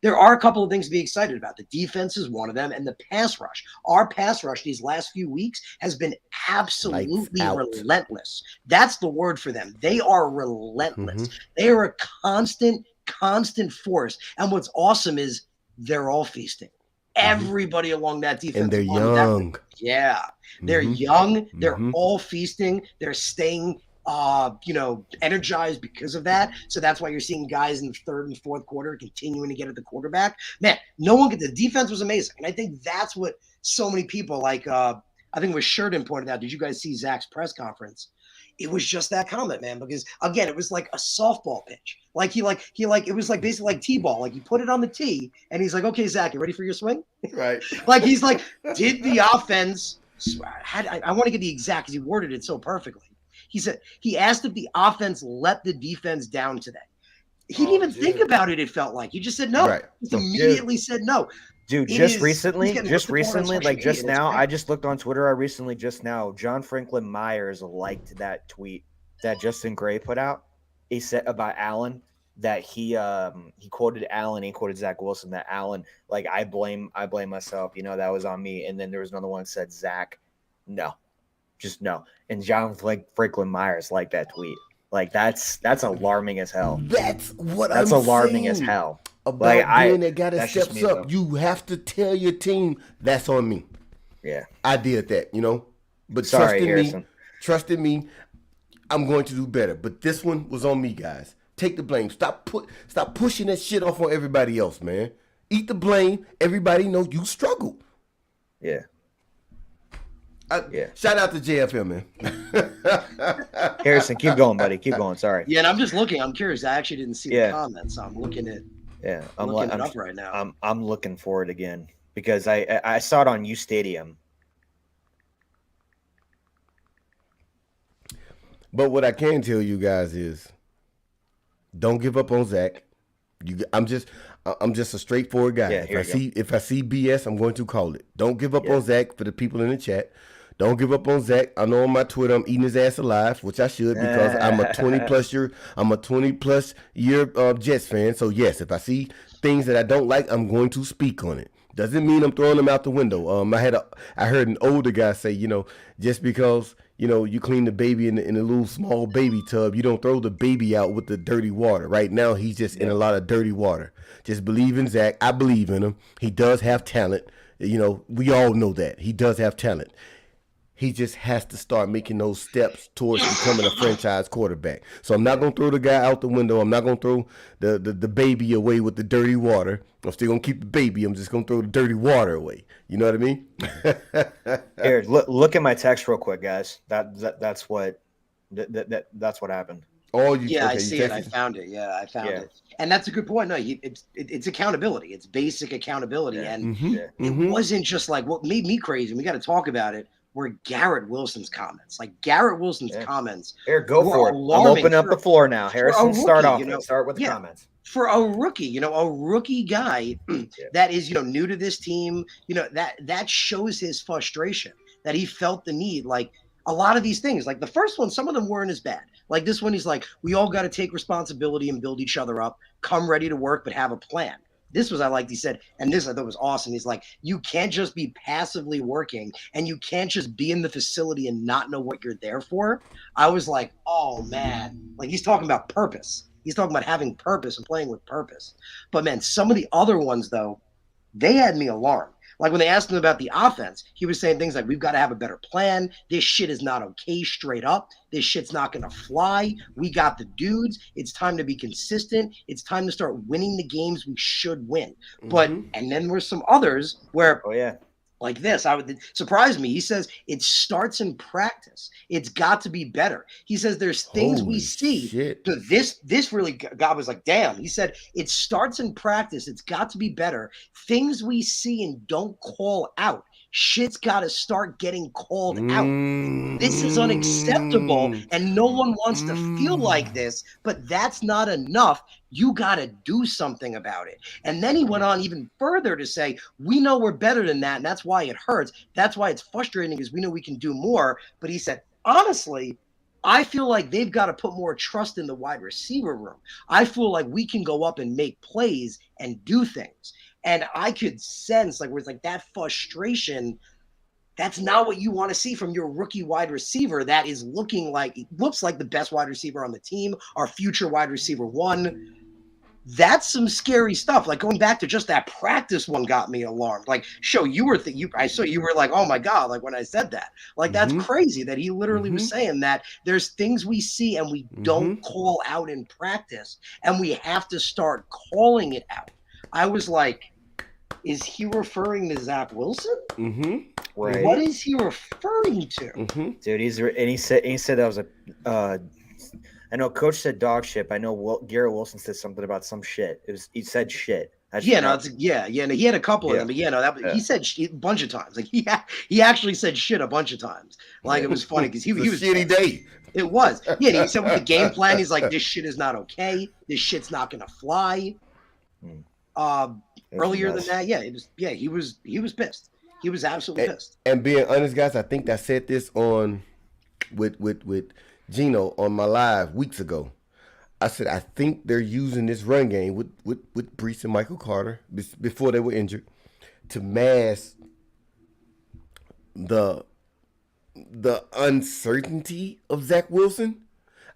there are a couple of things to be excited about. The defense is one of them, and the pass rush. Our pass rush these last few weeks has been absolutely relentless. That's the word for them. They are relentless. They are a constant force. And what's awesome is they're all feasting. Everybody along that defense. And they're young. They're young. They're all feasting. They're staying energized because of that. So that's why you're seeing guys in the third and fourth quarter continuing to get at the quarterback. Man, the defense was amazing. And I think that's what so many people I think it was Sheridan pointed out. Did you guys see Zach's press conference? It was just that comment, man, because again, it was like a softball pitch. It was like basically like T-ball. Like, you put it on the tee and he's like, okay, Zach, you ready for your swing? Right. Like, he's like, did the offense, I want to get the exact, because he worded it so perfectly. He asked if the offense let the defense down today. He didn't even think about it, it felt like. He just said no. Right. He immediately said no. Dude, It just is- recently, he's getting ripped apart on social like just media, it's now, great. I just looked on Twitter. I recently, just now, John Franklin Myers liked that tweet that Justin Gray put out. He said about Allen that he quoted Allen, he quoted Zach Wilson that Allen, like, I blame myself, that was on me. And then there was another one that said Zach, no, just no. And John Franklin Myers liked that tweet. Like, that's alarming as hell. That's what That's I'm alarming saying as hell. about being that guy that that's just steps me, up. though. You have to tell your team that's on me. Yeah. I did that, But Sorry, Harrison. trust in me, I'm going to do better. But this one was on me, guys. Take the blame. Stop pushing that shit off on everybody else, man. Eat the blame. Everybody know you struggled. Yeah. Shout out to JFM, man. Harrison, keep going, buddy. Keep going. Sorry. Yeah, and I'm just looking. I'm curious. I actually didn't see the comments, so I'm looking at. Yeah, I'm looking it up right now. I'm looking for it again because I saw it on U Stadium. But what I can tell you guys is, don't give up on Zach. I'm just a straightforward guy. Yeah, if I see BS, I'm going to call it. Don't give up on Zach. For the people in the chat, don't give up on Zach. I know on my Twitter I'm eating his ass alive, which I should because I'm a 20 plus year Jets fan. So yes, if I see things that I don't like, I'm going to speak on it. Doesn't mean I'm throwing them out the window. I heard an older guy say, just because you clean the baby in a little small baby tub, you don't throw the baby out with the dirty water. Right now, he's just in a lot of dirty water. Just believe in Zach. I believe in him. He does have talent. We all know that. He does have talent. He just has to start making those steps towards becoming a franchise quarterback. So I'm not going to throw the guy out the window. I'm not going to throw the baby away with the dirty water. I'm still going to keep the baby. I'm just going to throw the dirty water away. You know what I mean? Here, look at my text real quick, guys. That's what happened. Oh, I see it. I found it. Yeah, I found it. And that's a good point. No, it's accountability. It's basic accountability. Yeah. And it wasn't just like what made me crazy. And we got to talk about it. Were Garrett Wilson's comments. Like Garrett Wilson's comments. Here, go for it. I'm opening up the floor now. Harrison, start off. Start with the comments. For a rookie, a rookie guy that is, new to this team, that shows his frustration, that he felt the need. Like a lot of these things, like the first one, some of them weren't as bad. Like this one, he's like, we all got to take responsibility and build each other up, come ready to work, but have a plan. This was, I liked, he said, and this I thought was awesome. He's like, you can't just be passively working and you can't just be in the facility and not know what you're there for. I was like, oh man, like he's talking about purpose. He's talking about having purpose and playing with purpose. But man, some of the other ones though, they had me alarmed. Like when they asked him about the offense, he was saying things like, we've got to have a better plan. This shit is not okay straight up. This shit's not going to fly. We got the dudes. It's time to be consistent. It's time to start winning the games we should win. But, and then there's some others where, like this, surprise me. He says it starts in practice. It's got to be better. He says there's things we see. So this really, God was like, damn. He said it starts in practice. It's got to be better. Things we see and don't call out. Shit's got to start getting called out. This is unacceptable, and no one wants to feel like this, but that's not enough. You got to do something about it. And then he went on even further to say, we know we're better than that, and that's why it hurts. That's why it's frustrating, because we know we can do more. But he said, honestly, I feel like they've got to put more trust in the wide receiver room. I feel like we can go up and make plays and do things. And I could sense where it's like that frustration. That's not what you want to see from your rookie wide receiver that is looks like the best wide receiver on the team, our future wide receiver one. That's some scary stuff. Like going back to just that practice one got me alarmed. Like, I saw you were like, oh my God, like when I said that. Like that's crazy that he literally was saying that there's things we see and we don't call out in practice, and we have to start calling it out. I was like, is he referring to Zach Wilson? Right. What is he referring to? Dude, he said that was I know Coach said dog shit. I know Garrett Wilson said something about some shit. He said shit. No, he had a couple of them, but he said shit a bunch of times. Like he actually said shit a bunch of times. Like it was funny because he was shitty day. It was. Yeah, he said with the game plan, he's like, this shit is not okay. This shit's not gonna fly. It's a Earlier than mess. that, he was pissed. He was absolutely pissed. And being honest, guys, I think I said this on with Gino on my live weeks ago. I said I think they're using this run game with Brees and Michael Carter before they were injured to mask the uncertainty of Zach Wilson.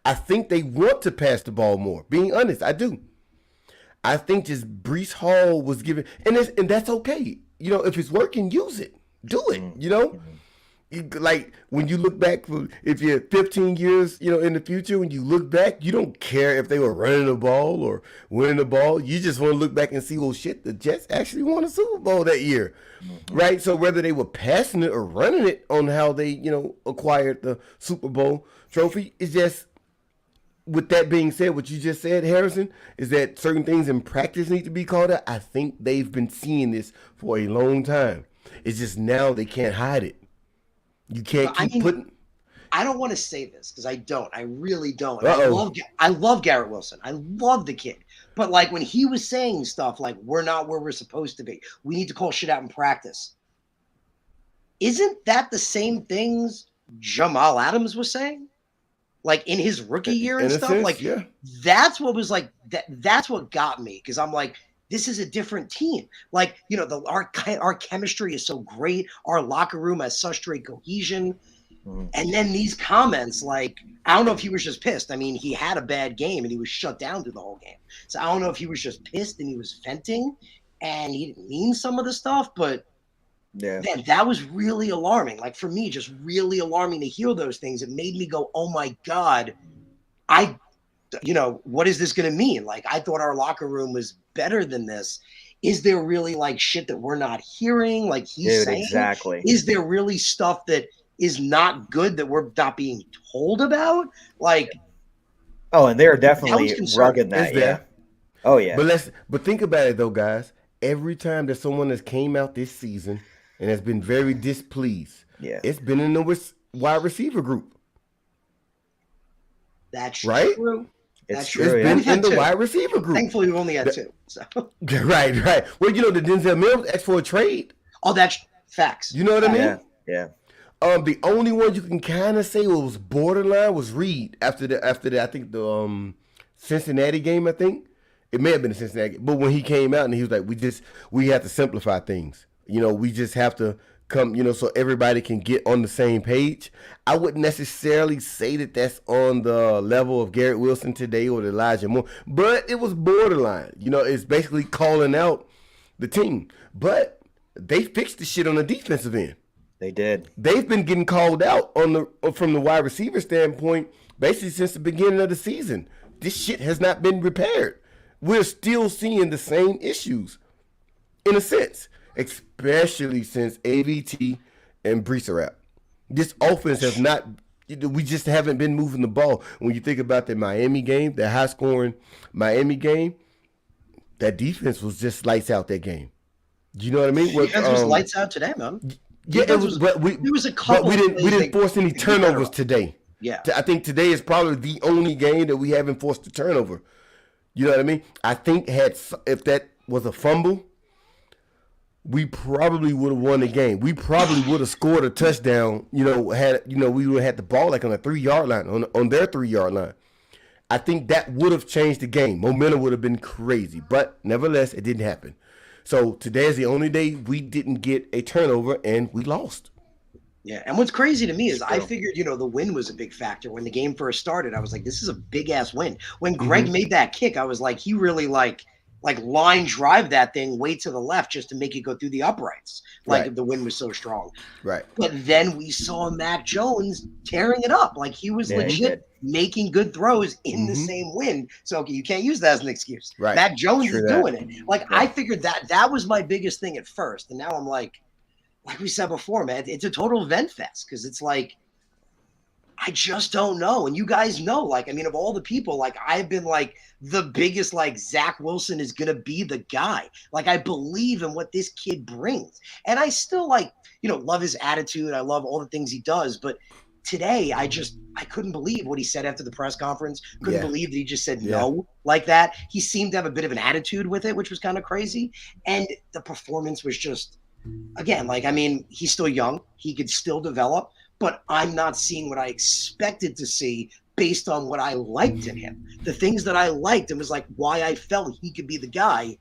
I think they want to pass the ball more. Being honest, I do. I think just Brees Hall was given, and that's okay. You know, if it's working, use it, do it. You know, like when you look back, if you're 15 years, in the future, when you look back, you don't care if they were running the ball or winning the ball. You just want to look back and see, well, shit, the Jets actually won a Super Bowl that year, right? So whether they were passing it or running it on how they, acquired the Super Bowl trophy, is just. With that being said, what you just said, Harrison, is that certain things in practice need to be called out. I think they've been seeing this for a long time. It's just now they can't hide it. You can't keep putting. I don't want to say this because I don't. I really don't. I love Garrett Wilson. I love the kid. But like when he was saying stuff like we're not where we're supposed to be, we need to call shit out in practice. Isn't that the same things Jamal Adams was saying? Like in his rookie year and stuff, sense, like yeah. That's what was like. That's what got me because I'm like, this is a different team. Like our chemistry is so great. Our locker room has such great cohesion, and then these comments, like I don't know if he was just pissed. I mean, he had a bad game and he was shut down through the whole game. So I don't know if he was just pissed and he was venting, and he didn't mean some of the stuff, but. Yeah, Man, that was really alarming. Like for me, just really alarming to hear those things. It made me go, "Oh my God, what is this going to mean?" Like I thought our locker room was better than this. Is there really like shit that we're not hearing? Like he's saying, exactly. Is there really stuff that is not good that we're not being told about? Like, and they're definitely rugged that. Yeah. Oh yeah. But think about it though, guys. Every time that someone has came out this season and has been very displeased, it's been in the wide receiver group. That's right? True. It's true. It's been in the wide receiver group. Thankfully, we've only had two. So. Right. Well, the Denzel Mills asked for a trade. Oh, that's facts. You know what I mean? Yeah. The only one you can kind of say was borderline was Reed after the I think the Cincinnati game. I think it may have been the Cincinnati game, but when he came out and he was like, we have to simplify things. We just have to come, so everybody can get on the same page. I wouldn't necessarily say that that's on the level of Garrett Wilson today or Elijah Moore, but it was borderline. It's basically calling out the team. But they fixed the shit on the defensive end. They did. They've been getting called out from the wide receiver standpoint basically since the beginning of the season. This shit has not been repaired. We're still seeing the same issues, in a sense. Especially since AVT and Brees. This offense has not, we just haven't been moving the ball. When you think about the Miami game, the high-scoring Miami game, that defense was just lights out that game. Do you know what I mean? Defense was lights out today, man. Yeah, it was, but was a couple. But we didn't force any turnovers today. Yeah, I think today is probably the only game that we haven't forced a turnover. You know what I mean? I think if that was a fumble, we probably would have won the game. We probably would have scored a touchdown. We would have had the ball like on the 3-yard line, on their 3-yard line. I think that would have changed the game. Momentum would have been crazy, but nevertheless, it didn't happen. So today is the only day we didn't get a turnover and we lost. Yeah, and what's crazy to me is I figured, the win was a big factor. When the game first started, I was like, this is a big-ass win. When Greg made that kick, I was like, he really like line drive that thing way to the left just to make it go through the uprights. Like the wind was so strong. Right. But then we saw Mac Jones tearing it up. Like he was legit making good throws in the same wind. So okay, you can't use that as an excuse. Right. Mac Jones is doing it. Like I figured that was my biggest thing at first. And now I'm like we said before, man, it's a total vent fest because it's like I just don't know. And you guys know, of all the people, I've been the biggest, Zach Wilson is going to be the guy. I believe in what this kid brings. And I still love his attitude. I love all the things he does. But today, I couldn't believe what he said after the press conference. Couldn't Yeah. believe that he just said Yeah. no like that. He seemed to have a bit of an attitude with it, which was kind of crazy. And the performance was just, again, like, I mean, he's still young. He could still develop, but I'm not seeing what I expected to see based on what I liked in him. The things that I liked and was like why I felt he could be the guy,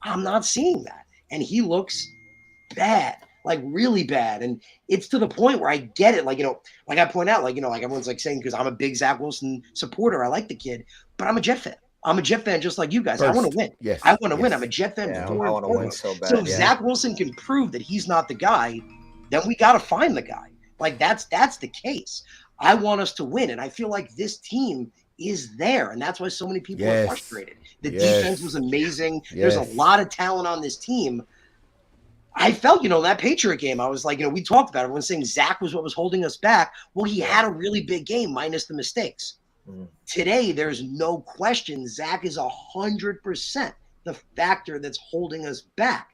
I'm not seeing that. And he looks bad, like really bad. And it's to the point where I get it. Like, like I point out, like, like everyone's like saying, because I'm a big Zach Wilson supporter, I like the kid, but I'm a Jet fan. I'm a Jet fan just like you guys. I want to win. Yes. I want to win. I'm a Jet fan Yeah, before I and want to win foremost. so bad. So if yeah. Zach Wilson can prove that he's not the guy, then we got to find the guy. Like that's the case. I want us to win. And I feel like this team is there. And that's why so many people are frustrated. The defense was amazing. There's a lot of talent on this team. I felt, that Patriot game, I was like, we talked about it. Everyone's saying Zach was what was holding us back. Well, he had a really big game minus the mistakes. Today, there's no question. Zach is 100% the factor that's holding us back.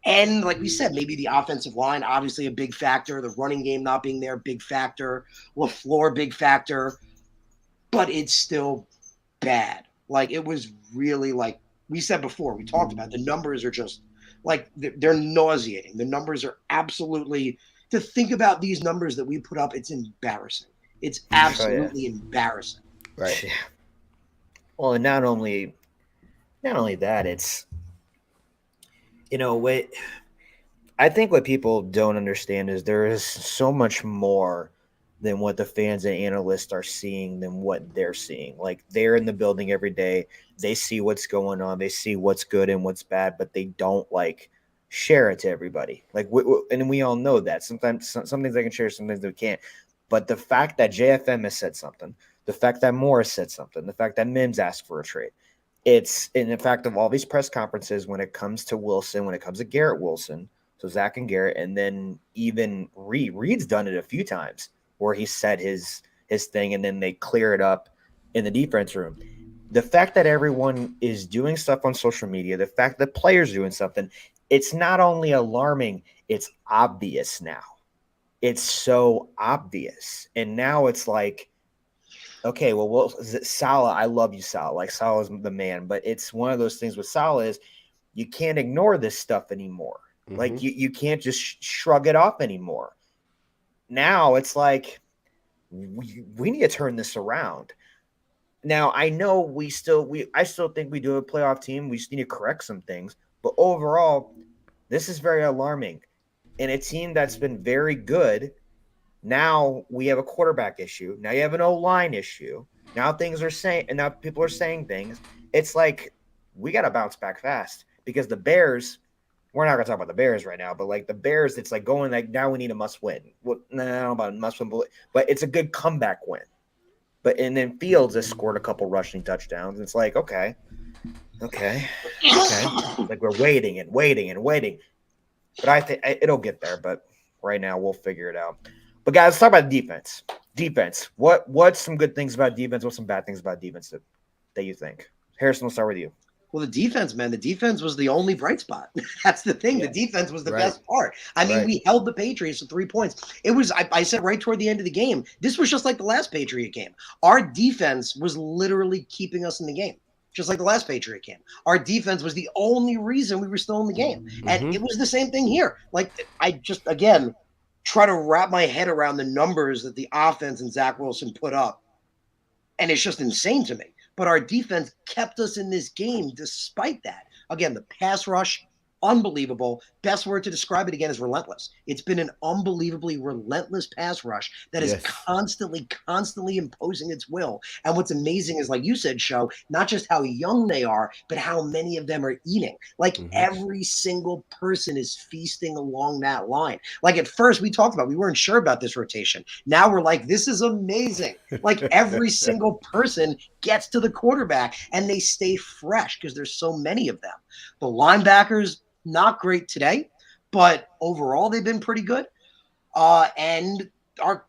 And like we said, maybe the offensive line, obviously a big factor. The running game not being there, big factor. LaFleur, big factor. But it's still bad. Like, it was really, like we said before, we talked about, the numbers are just, like, they're nauseating. The numbers are absolutely, to think about these numbers that we put up, it's embarrassing. It's absolutely embarrassing. Right. Yeah. Well, and not only that, it's, I think what people don't understand is there is so much more than what the fans and analysts are seeing than what they're seeing. Like, they're in the building every day. They see what's going on. They see what's good and what's bad, but they don't share it to everybody. And we all know that sometimes some things they can share, sometimes they can't. But the fact that JFM has said something, the fact that Morris said something, the fact that Mims asked for a trade, it's in the fact of all these press conferences when it comes to Wilson, when it comes to Garrett Wilson, so Zach and Garrett, and then even Reed's done it a few times where he said his thing and then they clear it up in the defense room. The fact that everyone is doing stuff on social media, the fact that players doing something, it's not only alarming, it's obvious now. It's so obvious. And now it's like, okay, well, Salah, I love you, Salah. Like, Salah's the man. But it's one of those things with Salah is you can't ignore this stuff anymore. Mm-hmm. Like, you can't just shrug it off anymore. Now it's like we need to turn this around. Now, I know I still think we do a playoff team. We just need to correct some things. But overall, this is very alarming. And a team that's been very good, now we have a quarterback issue. Now you have an O-line issue. Now now people are saying things. It's like we got to bounce back fast because the Bears, we're not going to talk about the Bears right now, but the Bears, it's going now we need a must win. Well, no, I don't know about must win, but it's a good comeback win. And then Fields has scored a couple rushing touchdowns. It's like, okay. Like, we're waiting and waiting and waiting. But I think it'll get there. But right now we'll figure it out. But guys, let's talk about defense. Defense. What's some good things about defense? What's some bad things about defense that you think? Harrison, we'll start with you. Well, the defense, man, the defense was the only bright spot. That's the thing. Yeah. The defense was the best part. I mean, we held the Patriots to 3 points. It was, I said right toward the end of the game, this was just like the last Patriot game. Our defense was literally keeping us in the game, just like the last Patriot game. Our defense was the only reason we were still in the game. And it was the same thing here. Like, I just, again, try to wrap my head around the numbers that the offense and Zach Wilson put up. And it's just insane to me. But our defense kept us in this game despite that. Again, the pass rush, unbelievable. Best word to describe it again is relentless. It's been an unbelievably relentless pass rush that is constantly imposing its will. And what's amazing is, like you said, Sho, not just how young they are, but how many of them are eating. Like, every single person is feasting along that line. Like, at first we talked about, we weren't sure about this rotation. Now we're like, this is amazing. Like, every single person gets to the quarterback and they stay fresh because there's so many of them. The linebackers, not great today, but overall they've been pretty good. And our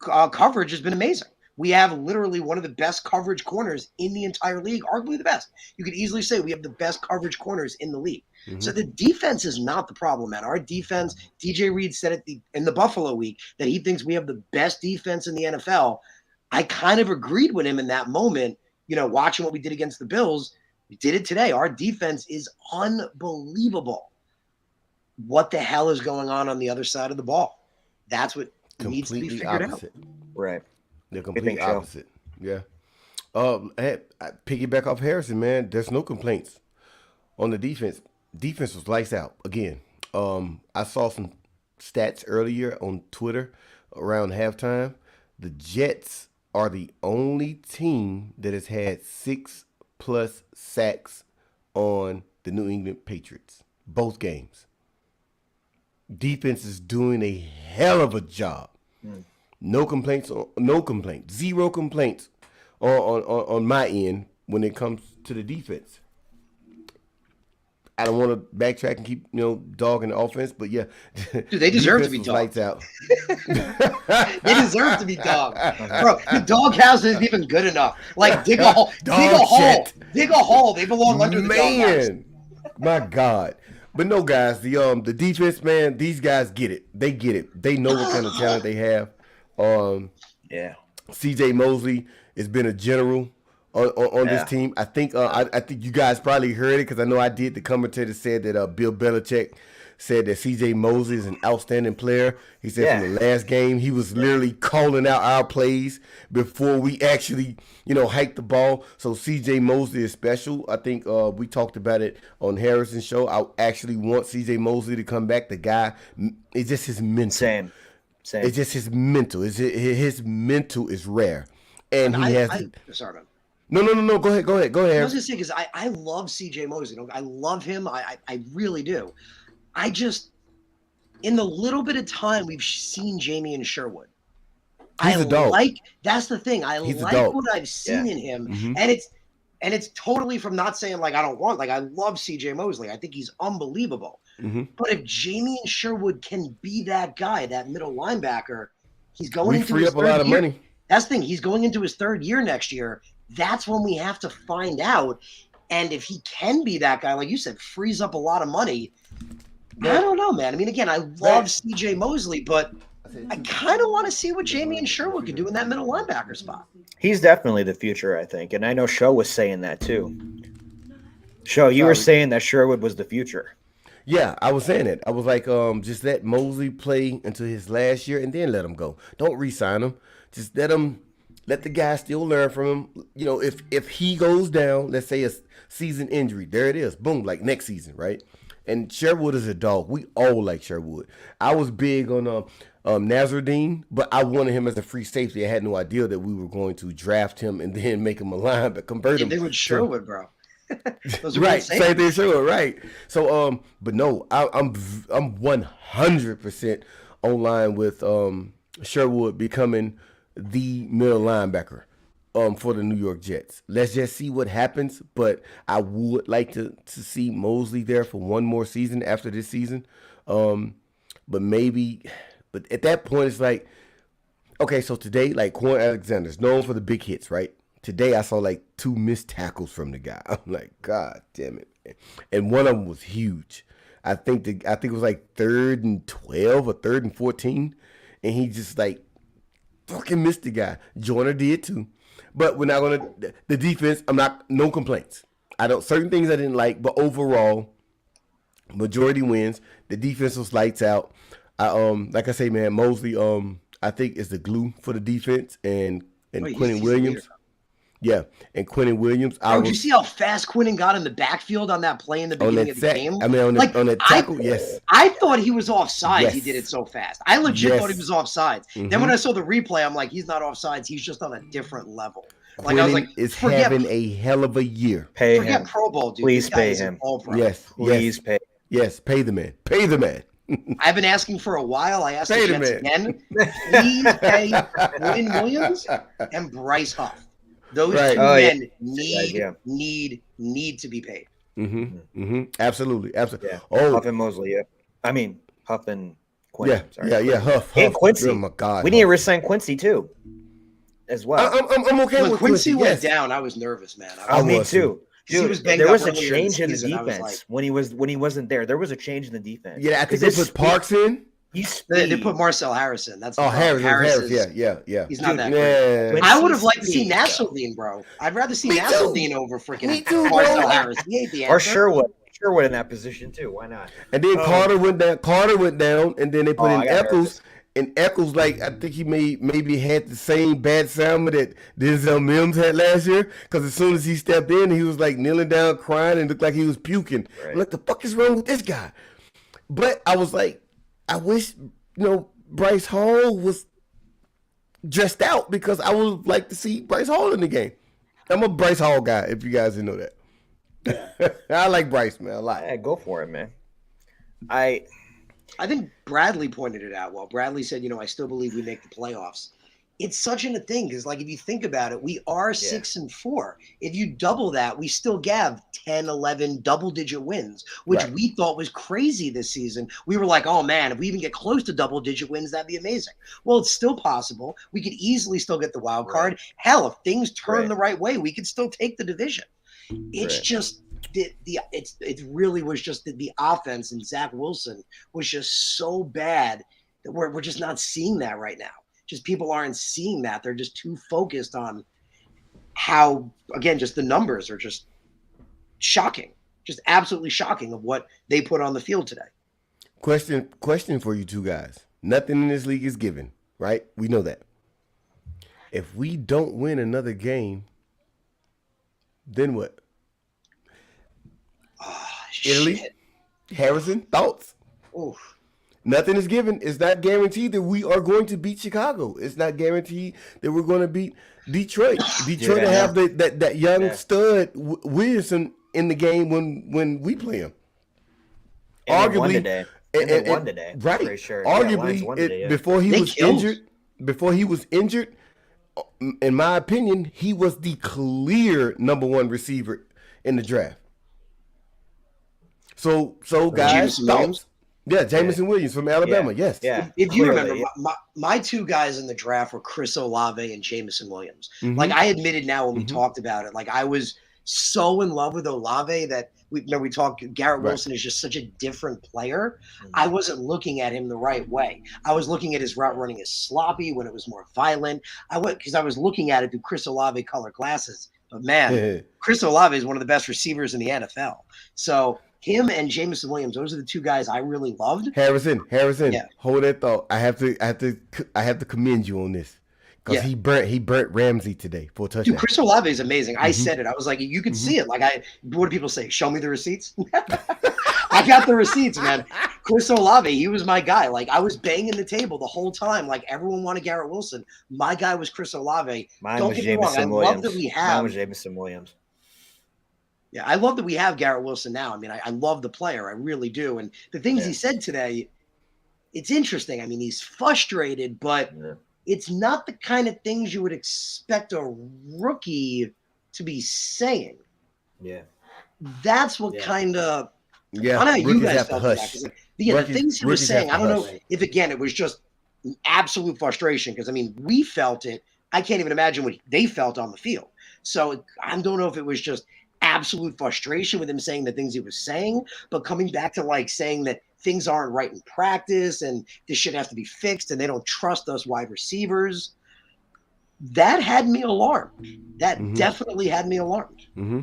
coverage has been amazing. We have literally one of the best coverage corners in the entire league, arguably the best. You could easily say we have the best coverage corners in the league. Mm-hmm. So the defense is not the problem, man. Our defense, DJ Reed said it in the Buffalo week that he thinks we have the best defense in the NFL. I kind of agreed with him in that moment, watching what we did against the Bills. We did it today. Our defense is unbelievable. What the hell is going on the other side of the ball? That's what needs to be figured out. Right. The complete opposite. Yeah. I piggyback off Harrison, man. There's no complaints on the defense. Defense was lights out again. I saw some stats earlier on Twitter around halftime. The Jets are the only team that has had 6+ sacks on the New England Patriots. Both games. Defense is doing a hell of a job. No complaints. Zero complaints on my end when it comes to the defense. I don't want to backtrack and keep dogging the offense, but yeah, dude, they deserve to be dogged. Lights out. They deserve to be dogged, bro. The doghouse isn't even good enough. Like dig a hole, dig a hole. They belong under the doghouse. My God. But no, guys, the defense, man, these guys get it. They get it. They know what kind of talent they have. CJ Mosley has been a general on this team. I think you guys probably heard it because I know I did. The commentator said that Bill Belichick said that CJ Mosley is an outstanding player. He said from the last game he was literally calling out our plays before we actually hiked the ball. So CJ Mosley is special. I think we talked about it on Harrison's show. I actually want CJ Mosley to come back. The guy, it's just his mental. Same. It's just his mental. His mental is rare, and he has. Sorry, man. No. Go ahead. I was gonna say because I love CJ Mosley. I love him. I really do. I just, in the little bit of time we've seen Jamie and Sherwood, he's a dog. That's the thing. I like what I've seen in him, and it's totally from not saying I don't want. I love CJ Mosley. I think he's unbelievable. But if Jamie and Sherwood can be that guy, that middle linebacker, he's going into free his up a lot of money. That's the thing. He's going into his third year next year. That's when we have to find out. And if he can be that guy, like you said, frees up a lot of money. I don't know, man. I mean, again, I love CJ Mosley, but I kind of want to see what Jamie and Sherwood can do in that middle linebacker spot. He's definitely the future, I think. And I know Sho was saying that too. Sho, you were saying that Sherwood was the future. Yeah, I was saying it. I was like, just let Mosley play until his last year and then let him go. Don't re-sign him. Just let the guy still learn from him. If he goes down, let's say a season injury, there it is. Boom, like next season, right? And Sherwood is a dog. We all like Sherwood. I was big on Nazardine, but I wanted him as a free safety. I had no idea that we were going to draft him and then make him a linebacker, convert him. They would Sherwood, bro. Right, same thing, Sherwood, right. So, but no, I'm 100% online with Sherwood becoming the middle linebacker for the New York Jets. Let's just see what happens, but I would like to see Mosley there for one more season after this season. But at that point, it's like, okay, so today, Quan Alexander's known for the big hits, right? Today, I saw 2 missed tackles from the guy. I'm like, God damn it. And one of them was huge. I think it was 3rd and 12 or 3rd and 14. And he just fucking missed the guy. Joyner did too. But we're not going to, the defense, no complaints. Certain things I didn't like, but overall, majority wins. The defense was lights out. Like I say, man, Mosley, I think is the glue for the defense, and Quinnen Williams. Yeah, and Quinnen Williams. Did you see how fast Quinnen got in the backfield on that play in the beginning of the game? I mean, on that tackle, yes. I thought he was offsides. Yes. He did it so fast. I legit thought he was offsides. Mm-hmm. Then when I saw the replay, I'm like, he's not offsides. He's just on a different level. I was like, is having a hell of a year. Forget Pro Bowl, dude. Please pay him. Yes, please pay. Yes, pay the man. Pay the man. I've been asking for a while. I asked the Jets again. Please pay Quinnen Williams and Bryce Huff. Those two men need to be paid. Absolutely. Yeah. Huff and Mosley. Yeah. I mean Huff and Quinn. Yeah. Huff and Quincy. Oh my God. We need to resign Quincy too. as well. I'm okay When with Quincy went yes. down, I was nervous, man. I Me was too. He was Dude, banged there up was a earlier in the change in the season. I was defense like, when he wasn't there. There was a change in the defense. Yeah, I think they put Parks in. They put Marcel Harrison. That's the problem. Harris. Yeah. He's not Dude, that great. Yeah. I would have liked to see Speed, Nasruddin, bro. I'd rather see Me too. Nasruddin over Me freaking too, bro. Marcel Harris. He ain't the answer. or Sherwood in that position too. Why not? And then Carter went down, and then they put in I got Eccles. nervous. And Eccles, like, I think he maybe had the same bad sound that Denzel Mims had last year. Because as soon as he stepped in, he was like kneeling down, crying, and looked like he was puking. Right. I'm like, the fuck is wrong with this guy? But I was like, I wish, Bryce Hall was dressed out, because I would like to see Bryce Hall in the game. I'm a Bryce Hall guy, if you guys didn't know that. I like Bryce, man, a lot. Yeah, go for it, man. I think Bradley pointed it out well. Bradley said, I still believe we make the playoffs. It's such a thing because, like, if you think about it, we are 6-4. If you double that, we still have 10, 11 double-digit wins, which we thought was crazy this season. We were like, oh, man, if we even get close to double-digit wins, that'd be amazing. Well, it's still possible. We could easily still get the wild card. Hell, if things turn the right way, we could still take the division. It's just it really was just the offense, and Zach Wilson was just so bad that we're just not seeing that right now. Just people aren't seeing that. They're just too focused on how, again, just the numbers are just shocking, just absolutely shocking of what they put on the field today. Question for you two guys. Nothing in this league is given, right? We know that. If we don't win another game, then what? Oh, Italy? shit. Harrison, thoughts? Oof. Nothing is given. It's not guaranteed that we are going to beat Chicago. It's not guaranteed that we're going to beat Detroit. Detroit will have that young stud Williamson in the game when we play him. And they won today. Right. Pretty sure. Arguably, before he was injured, in my opinion, he was the clear number one receiver in the draft. So guys, thoughts? Yeah, Jameson Williams from Alabama. Yes. Yeah. If you remember, my two guys in the draft were Chris Olave and Jameson Williams. Mm-hmm. Like, I admitted now when we talked about it, like, I was so in love with Olave that we talked. Garrett Wilson is just such a different player. Mm-hmm. I wasn't looking at him the right way. I was looking at his route running as sloppy when it was more violent. Because I was looking at it through Chris Olave color glasses. But man, Chris Olave is one of the best receivers in the NFL. So him and Jameson Williams, those are the two guys I really loved. Harrison, hold that thought. I have to commend you on this, because he burnt Ramsey today for a touchdown. Dude, Chris Olave is amazing. I said it. I was like, you could see it. Like, what do people say? Show me the receipts. I got the receipts, man. Chris Olave, he was my guy. Like, I was banging the table the whole time. Like, everyone wanted Garrett Wilson. My guy was Chris Olave. Mine was Jameson Williams. Yeah, I love that we have Garrett Wilson now. I mean, I love the player. I really do. And the things he said today, it's interesting. I mean, he's frustrated, but it's not the kind of things you would expect a rookie to be saying. Yeah. That's what kind of – Yeah, I don't know how you rookies guys have to felt hush. that. The things he was saying, I don't know hush. if, again, it was just absolute frustration, because, I mean, we felt it. I can't even imagine what they felt on the field. So I don't know if it was just absolute frustration with him saying the things he was saying, but coming back to, like, saying that things aren't right in practice and this shit has to be fixed and they don't trust us wide receivers. That had me alarmed. That definitely had me alarmed. Mm-hmm.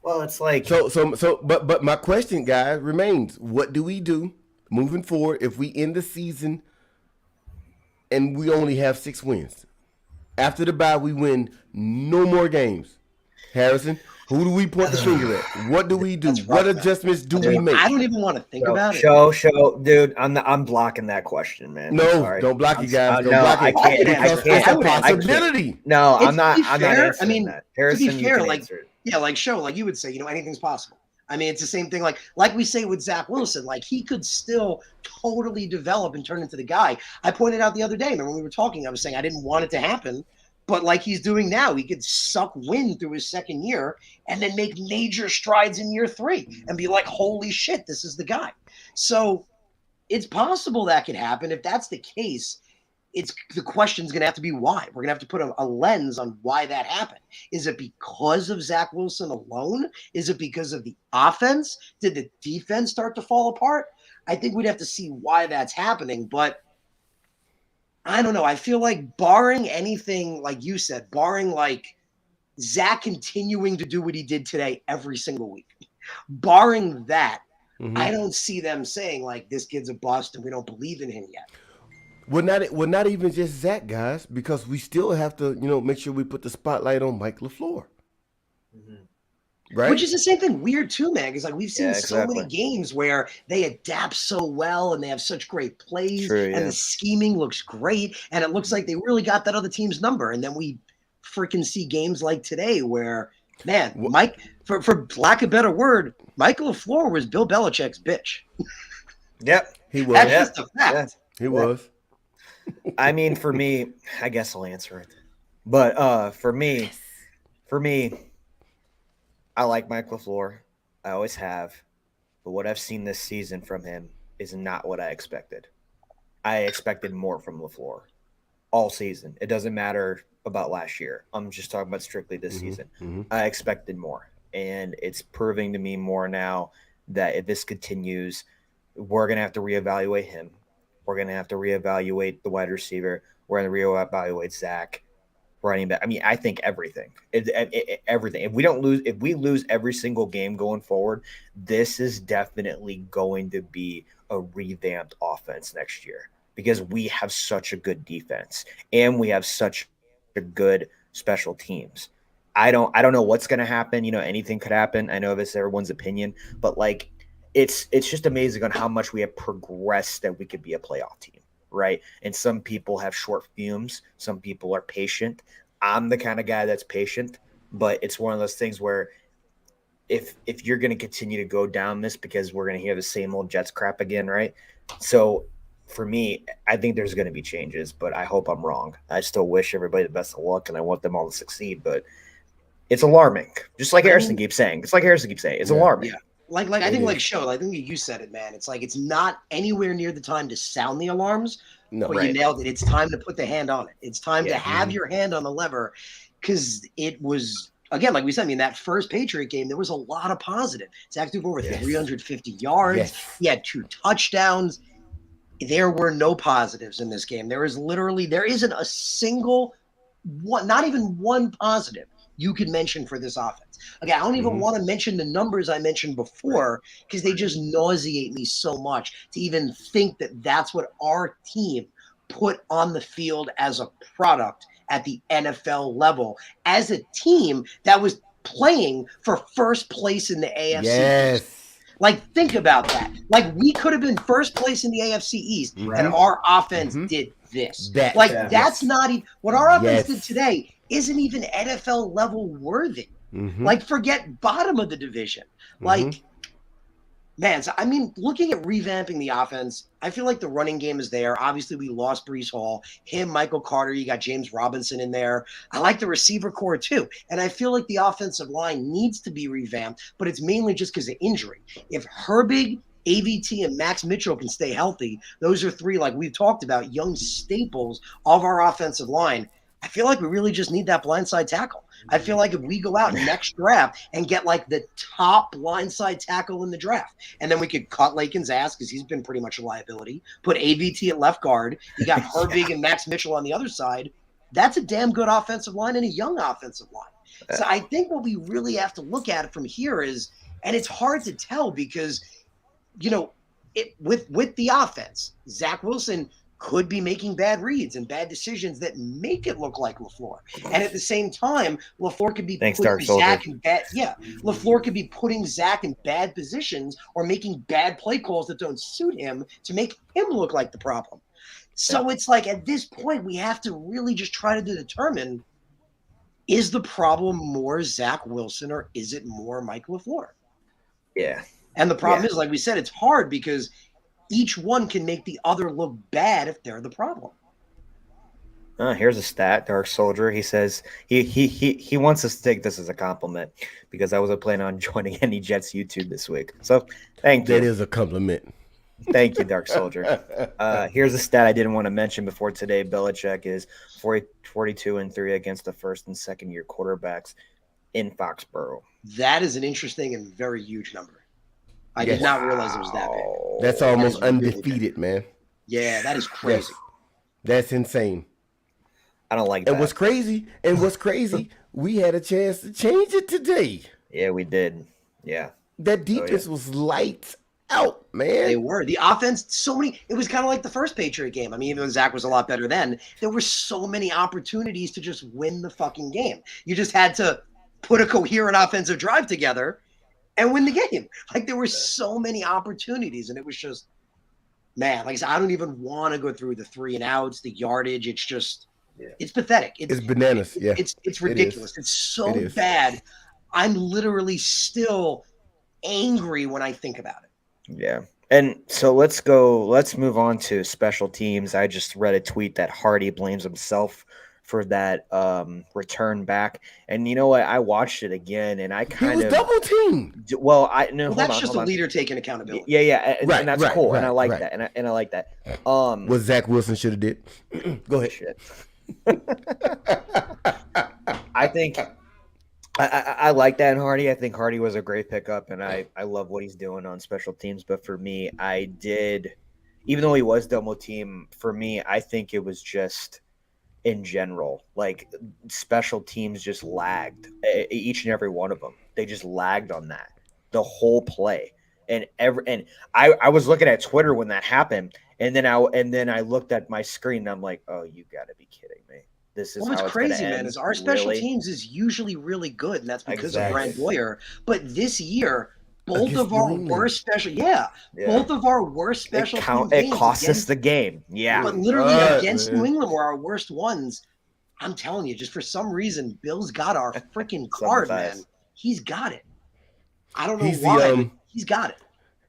Well, it's like but my question, guys, remains: what do we do moving forward if we end the season and we only have 6 wins? After the bye, we win no more games. Harrison, who do we point the finger at? What do we do? What adjustments do we make? I don't even want to think about it. Show, dude. I'm blocking that question, man. No, don't block it, guys. Don't no, block it. I can't. It's a possibility. No, I'm not. I'm not answering I mean, that. Harrison, to be fair, you can like, answer it. yeah, like you would say, anything's possible. I mean, it's the same thing. Like we say with Zach Wilson, like, he could still totally develop and turn into the guy. I pointed out the other day, remember when we were talking, I was saying I didn't want it to happen. But like he's doing now, he could suck wind through his second year and then make major strides in year 3 and be like, holy shit, this is the guy. So it's possible that could happen. If that's the case, the question's going to have to be why. We're going to have to put a lens on why that happened. Is it because of Zach Wilson alone? Is it because of the offense? Did the defense start to fall apart? I think we'd have to see why that's happening. But I don't know. I feel like barring anything, like you said, barring like Zach continuing to do what he did today every single week, barring that, I don't see them saying like this kid's a bust and we don't believe in him yet. Well, not even just Zach, guys, because we still have to, make sure we put the spotlight on Mike LaFleur. Right? Which is the same thing. Weird too, man. Because like we've seen exactly. so many games where they adapt so well and they have such great plays, True, and the scheming looks great, and it looks like they really got that other team's number. And then we freaking see games like today where, man, Mike, for lack of a better word, Michael LaFleur was Bill Belichick's bitch. Yep, he was. That's just a fact. He was. I mean, for me, I guess I'll answer it. But for me, I like Mike LaFleur. I always have. But what I've seen this season from him is not what I expected. I expected more from LaFleur all season. It doesn't matter about last year. I'm just talking about strictly this season. I expected more. And it's proving to me more now that if this continues, we're going to have to reevaluate him. We're going to have to reevaluate the wide receiver. We're going to reevaluate Zach. Running back. I mean, I think everything. Everything. If we lose every single game going forward, this is definitely going to be a revamped offense next year because we have such a good defense and we have such a good special teams. I don't know what's going to happen. Anything could happen. I know this is everyone's opinion, but like it's just amazing on how much we have progressed that we could be a playoff team. Right. And some people have short fumes. Some people are patient. I'm the kind of guy that's patient, but it's one of those things where if you're going to continue to go down this because we're going to hear the same old Jets crap again. Right. So for me, I think there's going to be changes, but I hope I'm wrong. I still wish everybody the best of luck and I want them all to succeed, but it's alarming. Just like Harrison keeps saying. It's alarming. Yeah. Like I think like I think you said it, man. It's like it's not anywhere near the time to sound the alarms. No, but you nailed it. It's time to put the hand on it. It's time to have your hand on the lever because it was, again, like we said, I mean, that first Patriot game, there was a lot of positive. Zach threw over 350 yards. He had 2 touchdowns. There were no positives in this game. There isn't a single one, not even one positive you could mention for this offense. Okay, I don't even want to mention the numbers I mentioned before because they just nauseate me so much to even think that that's what our team put on the field as a product at the NFL level, as a team that was playing for first place in the AFC East. Like, think about that. Like, we could have been first place in the AFC East, and our offense did this. That's not even what our offense did today. Isn't even NFL level worthy. Like, forget bottom of the division. Like, man, so, I mean, looking at revamping the offense, I feel like the running game is there. Obviously, we lost Breece Hall. Michael Carter, you got James Robinson in there. I like the receiver core, too. And I feel like the offensive line needs to be revamped, but it's mainly just because of injury. If Herbig, AVT, and Max Mitchell can stay healthy, those are 3, like we've talked about, young staples of our offensive line. I feel like we really just need that blindside tackle. I feel like if we go out next draft and get like the top blindside tackle in the draft, and then we could cut Lakin's ass because he's been pretty much a liability, put AVT at left guard, you got Herbig and Max Mitchell on the other side, that's a damn good offensive line and a young offensive line. So I think what we really have to look at from here is, and it's hard to tell because, with the offense, Zach Wilson could be making bad reads and bad decisions that make it look like LaFleur. And at the same time, LaFleur could be putting Zach in bad. Yeah, LaFleur could be putting Zach in bad positions or making bad play calls that don't suit him to make him look like the problem. So it's like at this point, we have to really just try to determine, is the problem more Zach Wilson or is it more Mike LaFleur? Yeah. And the problem is, like we said, it's hard because each one can make the other look bad if they're the problem. Here's a stat, Dark Soldier. He says he wants us to take this as a compliment because I wasn't planning on joining any Jets YouTube this week. So thank you. That is a compliment. Thank you, Dark Soldier. Here's a stat I didn't want to mention before today. Belichick is 42-3 against the first and second year quarterbacks in Foxborough. That is an interesting and very huge number. I Yes. did not realize it was that big. That's That almost is really undefeated, man. Yeah, that is crazy. Yes. That's insane. I don't like that. And what's crazy, we had a chance to change it today. Yeah, we did. Yeah. That defense was lights out, man. They were. The offense, it was kind of like the first Patriot game. I mean, even though Zach was a lot better then, there were so many opportunities to just win the fucking game. You just had to put a coherent offensive drive together and win the game. Like, there were so many opportunities, and it was just, man, like I said, I don't even want to go through the 3 and outs, the yardage. It's just, it's pathetic. It's bananas. Yeah. It's ridiculous. It's so bad. I'm literally still angry when I think about it. Yeah. And so let's move on to special teams. I just read a tweet that Hardy blames himself for that return back. And you know what? I watched it again and I kind of double teamed. Well, that's just a leader taking accountability. Yeah. Right, and that's cool. And I like that. And I like that. What Zach Wilson should have did. Go ahead. Shit. I think I like that in Hardy. I think Hardy was a great pickup, and I love what he's doing on special teams. But for me, even though he was double team, for me, I think it was just in general, like special teams just lagged. Each and every one of them, they just lagged on that the whole play. And I was looking at Twitter when that happened, and then I looked at my screen, and I'm like, oh, you got to be kidding me. This is what's how it's crazy, man, is our special teams is usually really good, and that's because of Brent Boyer. But this year, both of our worst special teams it cost us the game. Yeah. But literally against New England were our worst ones. I'm telling you, just for some reason, Bill's got our freaking card, man. He's got it. I don't know why, but he's got it.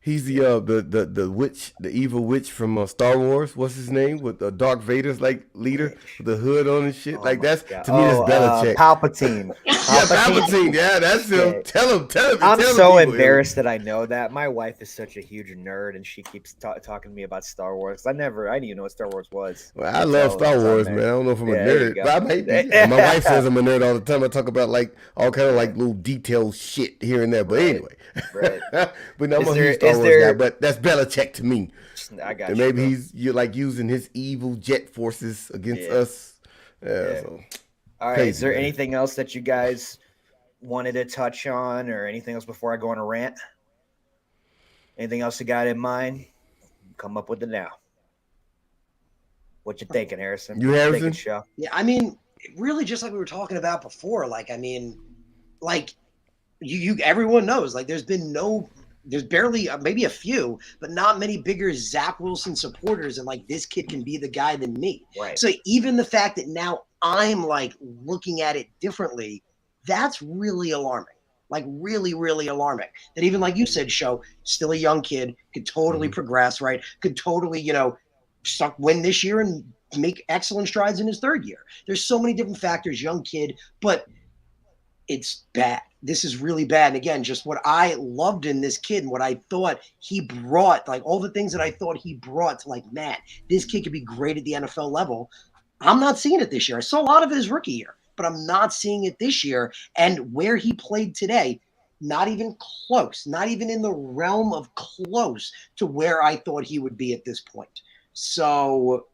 He's the witch, the evil witch from Star Wars. What's his name? With Darth Vader's like leader, with the hood on and shit. Like that's to me, that's Belichick. Palpatine. Palpatine. Yeah, that's him. Yeah. Tell him. I'm so embarrassed that I know that. My wife is such a huge nerd, and she keeps talking to me about Star Wars. I didn't even know what Star Wars was. Well, I love Star Wars, man. I don't know if I'm a nerd, but I might be. My wife says I'm a nerd all the time. I talk about like all kind of like little detailed shit here and there. But anyway, but no, I'm a huge Star Wars guy. But that's Belichick to me. I got and maybe you're like using his evil jet forces against us. So. All right. Is there anything else that you guys wanted to touch on, or anything else before I go on a rant? Anything else you got in mind? Come up with it now. What you thinking, Harrison? Harrison? Show? Yeah, I mean, really, just like we were talking about before. Like, I mean, like you everyone knows. Like, there's barely maybe a few, but not many bigger Zach Wilson supporters. And like, this kid can be the guy than me. Right. So even the fact that now I'm like looking at it differently, that's really alarming. Like really, really alarming. That even like you said, still a young kid, could totally progress, right? Could totally, win this year and make excellent strides in his third year. There's so many different factors, young kid, but it's bad. This is really bad. And again, just what I loved in this kid and what I thought he brought, like all the things that I thought he brought to like, man, this kid could be great at the NFL level. I'm not seeing it this year. I saw a lot of it his rookie year, but I'm not seeing it this year. And where he played today, not even close, not even in the realm of close to where I thought he would be at this point. So,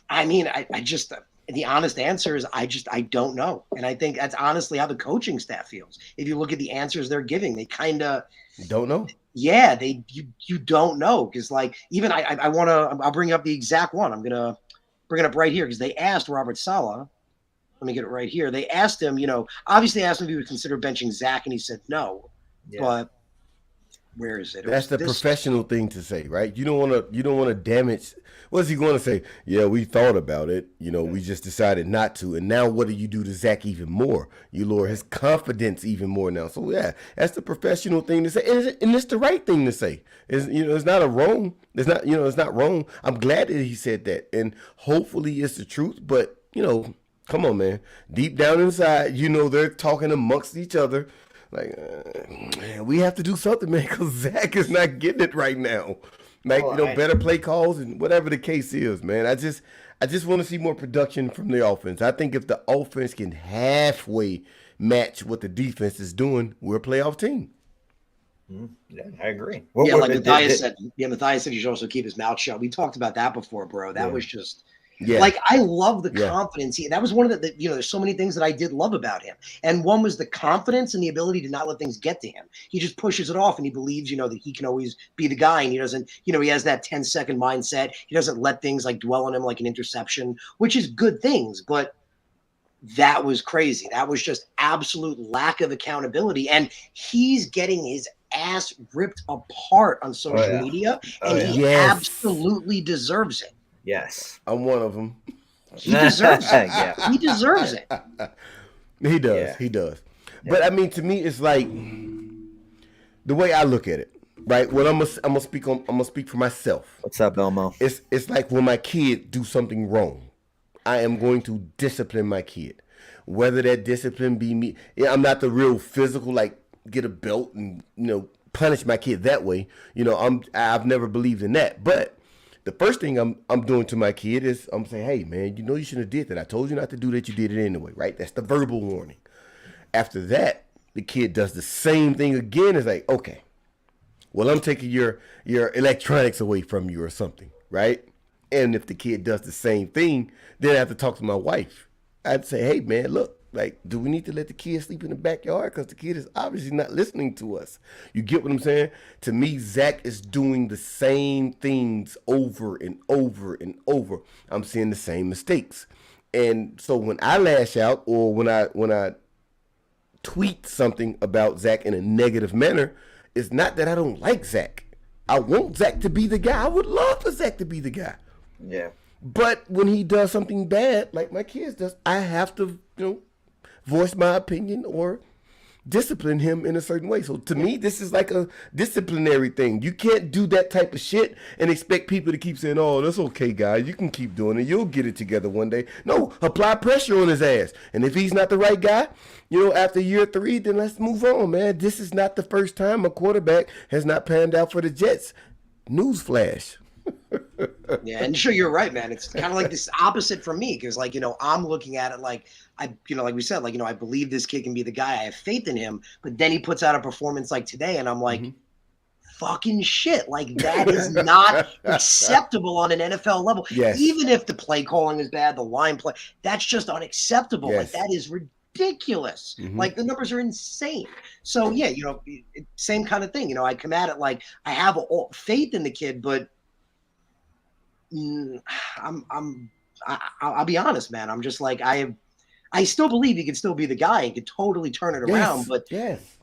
I mean, I just the honest answer is I don't know. And I think that's honestly how the coaching staff feels. If you look at the answers they're giving, they kind of don't know. Yeah, you don't know. Because like even I'll bring up the exact one. I'm going to bring it up right here because they asked Robert Saleh. Let me get it right here. They asked him, obviously asked him if he would consider benching Zach, and he said no. Yeah. But where is it? That's the professional thing to say, right? You don't want to damage. What's he going to say? Yeah, we thought about it. We just decided not to. And now what do you do to Zach even more? You lower his confidence even more now. So yeah, that's the professional thing to say, and it's the right thing to say. It's not a wrong. It's not wrong. I'm glad that he said that, and hopefully it's the truth. But come on, man. Deep down inside, they're talking amongst each other. Like, man, we have to do something, man, because Zach is not getting it right now. Like, better play calls and whatever the case is, man. I just want to see more production from the offense. I think if the offense can halfway match what the defense is doing, we're a playoff team. Yeah, I agree. Like Matthias said. Yeah, Matthias said he should also keep his mouth shut. We talked about that before, bro. That was just like, I love the confidence. That was one of the there's so many things that I did love about him. And one was the confidence and the ability to not let things get to him. He just pushes it off and he believes, that he can always be the guy. And he doesn't, he has that 10-second mindset. He doesn't let things like dwell on him like an interception, which is good things. But that was crazy. That was just absolute lack of accountability. And he's getting his ass ripped apart on social media, and he absolutely deserves it. Yes, I'm one of them. He deserves it. He deserves it. He does. Yeah. He does. Yeah. But I mean, to me, it's like the way I look at it, right? When I'm gonna speak for myself. What's up, Elmo? It's like when my kid do something wrong, I am going to discipline my kid, whether that discipline be me. I'm not the real physical, like, get a belt and punish my kid that way. I've never believed in that. But the first thing I'm doing to my kid is I'm saying, hey man, you shouldn't have did that. I told you not to do that. You did it anyway, right? That's the verbal warning. After that, the kid does the same thing again. It's like, okay, well, I'm taking your electronics away from you or something, right? And if the kid does the same thing, then I have to talk to my wife. I'd say, hey man, look. Like, do we need to let the kid sleep in the backyard? Because the kid is obviously not listening to us. You get what I'm saying? To me, Zach is doing the same things over and over and over. I'm seeing the same mistakes. And so when I lash out or when I tweet something about Zach in a negative manner, it's not that I don't like Zach. I want Zach to be the guy. I would love for Zach to be the guy. Yeah. But when he does something bad, like my kids does, I have to, voice my opinion or discipline him in a certain way. So to me, this is like a disciplinary thing. You can't do that type of shit and expect people to keep saying, oh, that's okay, guys. You can keep doing it. You'll get it together one day. No, apply pressure on his ass. And if he's not the right guy, after year 3, then let's move on, man. This is not the first time a quarterback has not panned out for the Jets. Newsflash. Yeah, and sure, you're right, man. It's kind of like this opposite for me because, I'm looking at it like like we said, I believe this kid can be the guy. I have faith in him, but then he puts out a performance like today, and I'm like, fucking shit. Like, that is not acceptable on an NFL level. Yes. Even if the play calling is bad, the line play, that's just unacceptable. Yes. Like, that is ridiculous. Like, the numbers are insane. So yeah, same kind of thing. I come at it like I have faith in the kid, but I'll be honest, man. I'm just like, I still believe he could still be the guy and could totally turn it around, but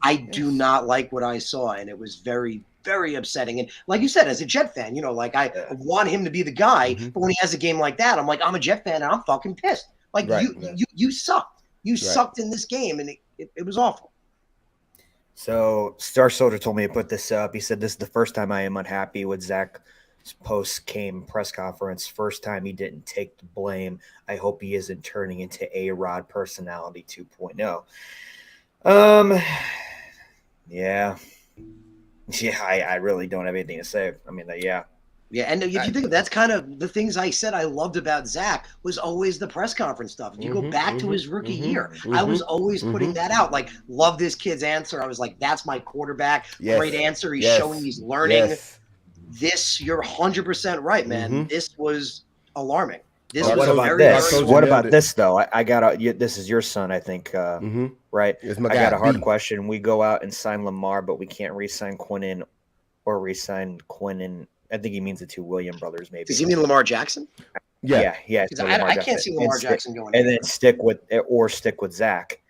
I do not like what I saw, and it was very, very upsetting. And like you said, as a Jet fan, I want him to be the guy, but when he has a game like that, I'm like, I'm a Jet fan and I'm fucking pissed. Like, you sucked. You sucked in this game, and it was awful. So Star Soldier told me to put this up. He said, this is the first time I am unhappy with Zach's post-game press conference. First time he didn't take the blame. I hope he isn't turning into A-Rod personality 2.0. Yeah, I really don't have anything to say. I mean, yeah. Yeah, and if you think that's kind of the things I said I loved about Zach was always the press conference stuff. If you go back to his rookie year, I was always putting that out. Like, love this kid's answer. I was like, that's my quarterback. Yes. Great answer. He's showing he's learning. Yes. This, you're 100% right, man. This was alarming. This what was about very, this? very What about this, though? I got this is your son, I think, right? It's my I guy, got a hard B. question. We go out and sign Lamar, but we can't re-sign Quinnen or re-sign Quinnen. I think he means the two Williams brothers, maybe. Does he mean Lamar Jackson? Yeah. So I can't see Lamar Jackson going and anywhere. then stick with Zach.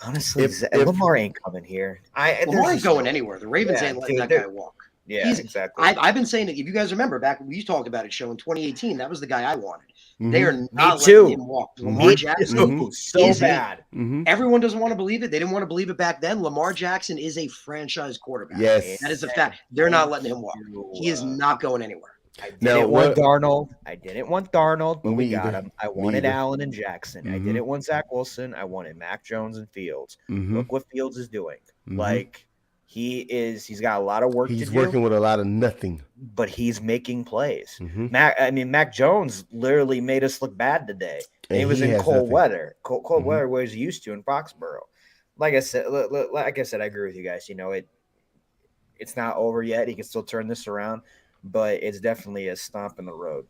Honestly, If Lamar ain't coming here. Lamar ain't going anywhere. The Ravens ain't letting that guy walk. Yeah, exactly. I've been saying that. If you guys remember back when we talked about it, show in 2018, that was the guy I wanted. They are not letting him walk. Lamar Jackson so bad. Everyone doesn't want to believe it. They didn't want to believe it back then. Lamar Jackson is a franchise quarterback. Yes. That is a fact. They're not letting him walk. He is not going anywhere. I Now, didn't want what? Darnold. I didn't want Darnold, but we Me got either. him. I Me wanted either. Allen and Jackson. I Mm-hmm. didn't want Zach Wilson. I wanted Mac Jones and Fields. Mm-hmm. Look what Fields is doing. Mm-hmm. Like he's got a lot of work to He's do, working with a lot of nothing. but he's making plays. Mm-hmm. Mac Jones literally made us look bad today. And he And was he in has cold nothing. weather. Cold Mhm. weather where he's used to in Foxborough. Like I said, I agree with you guys. You know, it's not over yet. He can still turn this around, but it's definitely a stomp in the road.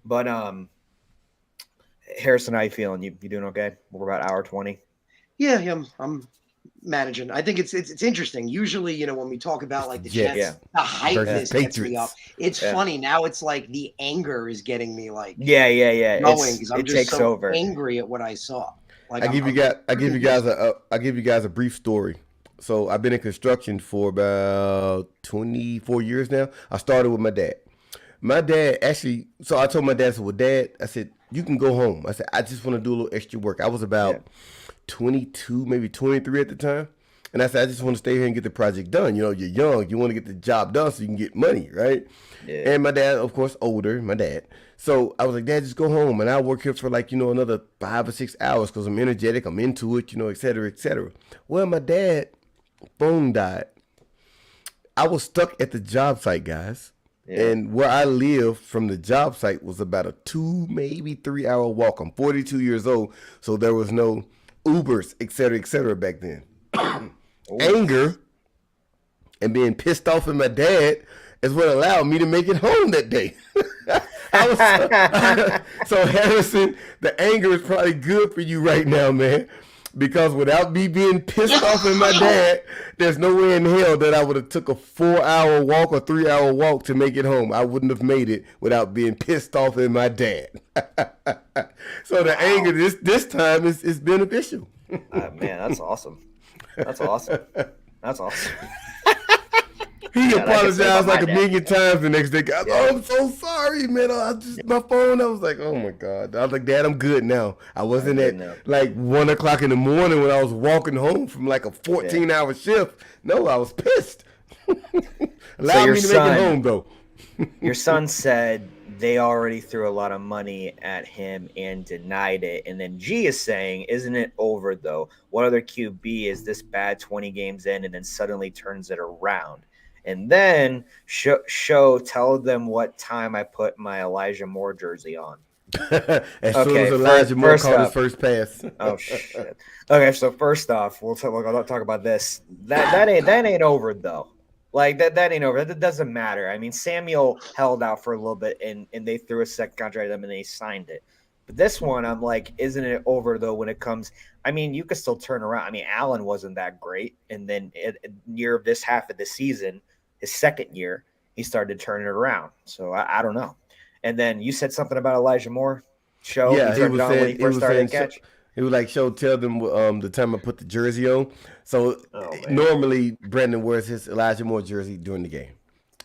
But Harrison, how you feeling? You doing okay? We're about hour 20. Yeah, I'm managing. I think it's interesting. Usually, when we talk about It's like the the Jets Jets, the versus hypeness gets me up. Patriots. It's Yeah. funny now. It's like the anger is getting me like Yeah. going because I'm It just takes so over. angry at what I saw. Like I give you guys a brief story. So I've been in construction for about 24 years now. I started with my dad. My dad actually, so I told my dad, well, Dad, I said, you can go home. I said, I just want to do a little extra work. I was about 22, maybe 23 at the time. And I said, I just want to stay here and get the project done. You're young. You want to get the job done so you can get money, right? Yeah. And my dad, of course, older, my dad. So I was like, Dad, just go home. And I'll work here for like, another 5 or 6 hours because I'm energetic. I'm into it, et cetera, et cetera. Well, my dad, phone died. I was stuck at the job site, guys. Yeah. And where I live from the job site was about a 2, maybe 3 hour walk. I'm 42 years old, so there was no Ubers, et cetera, back then. Anger and being pissed off at my dad is what allowed me to make it home that day. So Harrison, the anger is probably good for you right now, man. Because without me being pissed off at my dad, there's no way in hell that I would have took a 4-hour walk or 3-hour walk to make it home. I wouldn't have made it without being pissed off at my dad. So the anger this time is beneficial. Man, that's awesome. That's awesome. He Man, I can say about apologized like my a dad. million times the next day. God, Yeah. oh, I'm so sorry, man. My phone. I was like, oh my God. I was like, Dad, I'm good now. I wasn't good at now. like 1 o'clock in the morning when I was walking home from like a 14-hour shift. No, I was pissed. Allow your me to make son- it home though. Your son said they already threw a lot of money at him and denied it. And then G is saying, isn't it over though? What other QB is this bad 20 games in and then suddenly turns it around? And then tell them what time I put my Elijah Moore jersey on. As soon as Elijah Moore caught his first pass. Oh shit. Okay, so first off, I'll talk about this. That ain't over though. Like that ain't over. That doesn't matter. I mean, Samuel held out for a little bit and they threw a second contract at him and they signed it. But this one, I'm like, isn't it over though when it comes? I mean, you could still turn around. I mean, Allen wasn't that great. And then near this half of the season, his second year, he started turning it around. So I don't know. And then you said something about Elijah Moore. Yeah, he turned it on when he first started to catch. He was like, tell them the time I put the jersey on. So man. normally Brandon wears his Elijah Moore jersey during the game.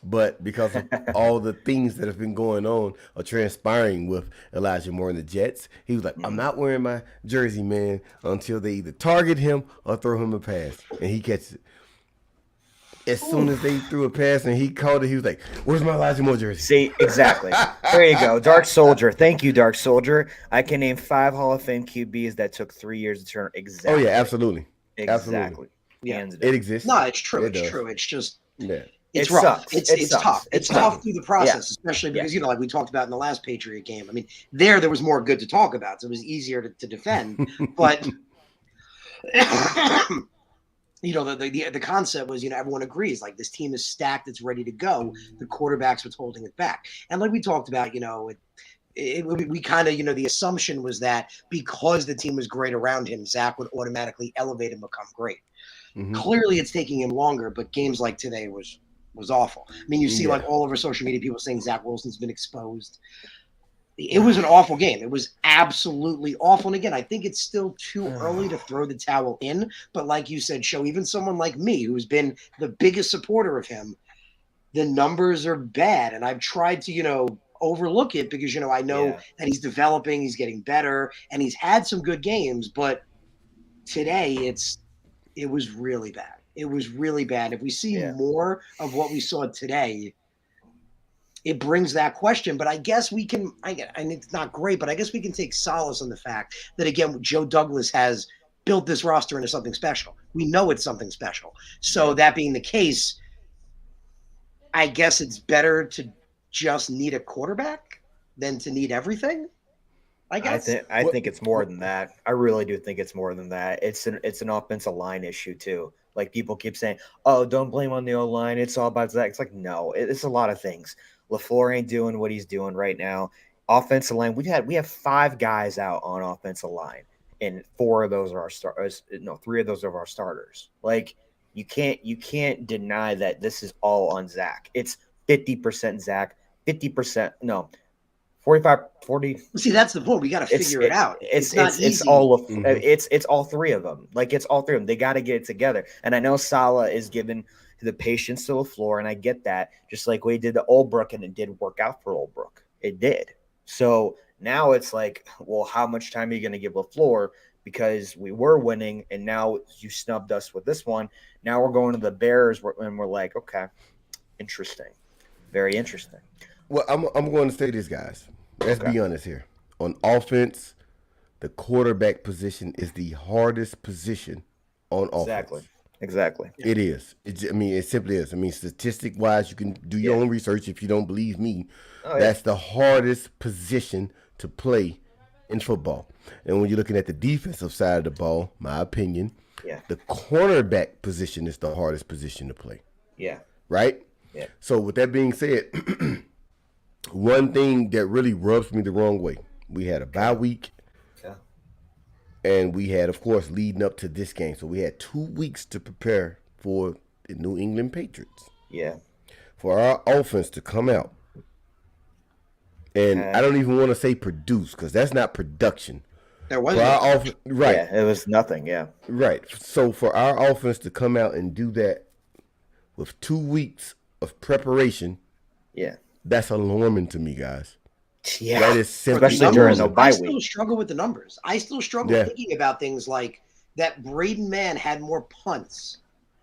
But because of all the things that have been going on or transpiring with Elijah Moore and the Jets, he was like, I'm not wearing my jersey, man, until they either target him or throw him a pass. And he catches it. As soon as they threw a pass and he caught it, he was like, where's my Elijah Moore jersey? See, exactly. There you go. Dark Soldier. Thank you, Dark Soldier. I can name 5 Hall of Fame QBs that took 3 years to turn. Exactly. Oh, yeah, absolutely. Exactly. Absolutely. Yeah. Hands down. It exists. No, it's true. It It's does. true. It's just Yeah. it's It rough. sucks. It's It sucks. tough. It's It's tough tough. through the process, especially because like we talked about in the last Patriot game. I mean, there was more good to talk about, so it was easier to defend. But the concept was, everyone agrees, like, this team is stacked, it's ready to go. The quarterback's what's holding it back. And like we talked about, we kind of, the assumption was that because the team was great around him, Zach would automatically elevate and become great. Mm-hmm. Clearly it's taking him longer, but games like today was awful. I mean, you see like all over social media, people saying Zach Wilson's been exposed. It was an awful game. It was absolutely awful. And again, I think it's still too early to throw the towel in. But like you said, even someone like me, who's been the biggest supporter of him, the numbers are bad. And I've tried to, overlook it because, I know that he's developing, he's getting better, and he's had some good games. But today, it was really bad. It was really bad. If we see more of what we saw today, it brings that question. But I guess we can, and it's not great, but I guess we can take solace in the fact that, again, Joe Douglas has built this roster into something special. We know it's something special. So that being the case, I guess it's better to just need a quarterback than to need everything. I guess. I think it's more than that. I really do think it's more than that. It's an offensive line issue too. Like people keep saying, "Oh, don't blame on the O line. It's all about that." It's like no, it's a lot of things. LaFleur ain't doing what he's doing right now. Offensive line, we have 5 guys out on offensive line, and 4 of those are our stars. No, 3 of those are our starters. Like you can't deny that this is all on Zach. It's 50% Zach, 50% no. 45, 40. See, that's the point. We got to figure it out. It's not easy. It's all of it's all 3 of them. Like it's all 3 of them. They got to get it together. And I know Saleh is given the patience to LaFleur, and I get that. Just like we did to Olbrook, and it did work out for Olbrook. It did. So now it's like, well, how much time are you going to give LaFleur? Because we were winning, and now you snubbed us with this one. Now we're going to the Bears, and we're like, okay, interesting, very interesting. Well, I'm going to say this, guys. Let's be honest here. On offense, the quarterback position is the hardest position on offense. Exactly. It is. It simply is. I mean, statistic-wise, you can do your own research if you don't believe me. That's the hardest position to play in football. And when you're looking at the defensive side of the ball, my opinion, the cornerback position is the hardest position to play. Yeah. Right? Yeah. So with that being said, one thing that really rubs me the wrong way, we had a bye week, and we had, of course, leading up to this game. So we had 2 weeks to prepare for the New England Patriots. Yeah. For our offense to come out, and I don't even want to say produce, because that's not production. There was right. Yeah, it was nothing. Yeah. Right. So for our offense to come out and do that with 2 weeks of preparation, that's alarming to me, guys. Yeah, that is simply especially during the bye week. I still struggle with the numbers. I still struggle thinking about things like that. Braden Mann had more punts.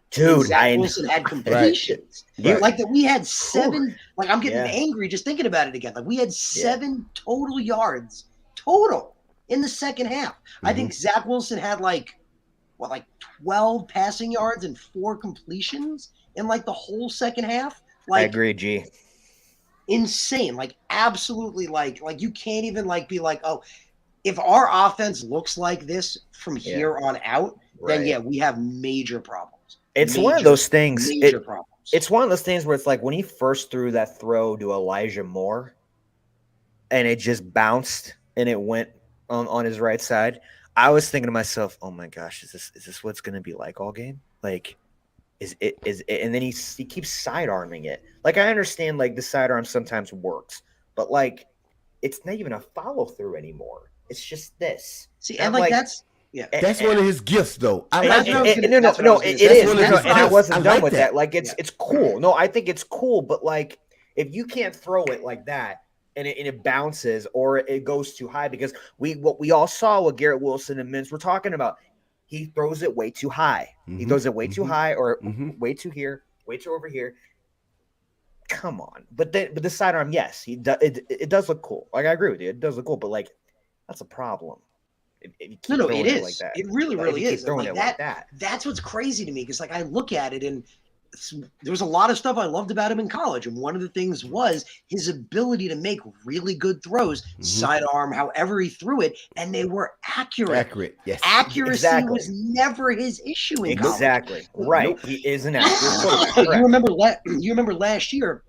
Dude, Zach Wilson had completions. Right. Like that, we had 7. Like I'm getting angry just thinking about it again. Like we had 7 total yards total in the second half. I think Zach Wilson had like 12 passing yards and 4 completions in like the whole second half. Like, I agree, G. Insane, like absolutely, like you can't even like be like, oh, if our offense looks like this from here on out, then we have major problems. It's one of those things. It's one of those things where it's like when he first threw that throw to Elijah Moore, and it just bounced and it went on his right side. I was thinking to myself, oh my gosh, is this what it's going to be like all game? Like. Is it, and then he keeps sidearming it. Like I understand, like the sidearm sometimes works, but like it's not even a follow through anymore. It's just this. See, and like that's one of his gifts, though. It is. And I wasn't done with that. Like it's cool. No, I think it's cool, but like if you can't throw it like that and it bounces or it goes too high, because what we all saw with Garrett Wilson and Mims, we're talking about. He throws it way too high. He throws it way too high or way too here, way too over here. Come on. But the sidearm, yes, it does look cool. Like I agree with you. It does look cool, but like that's a problem. It is. Like that. It really is. Like that. That's what's crazy to me, because like I look at it and there was a lot of stuff I loved about him in college, and one of the things was his ability to make really good throws, sidearm, however he threw it, and they were accurate. Yes. Accuracy was never his issue in college. Exactly. Right. Nope. He is an accurate. You remember last year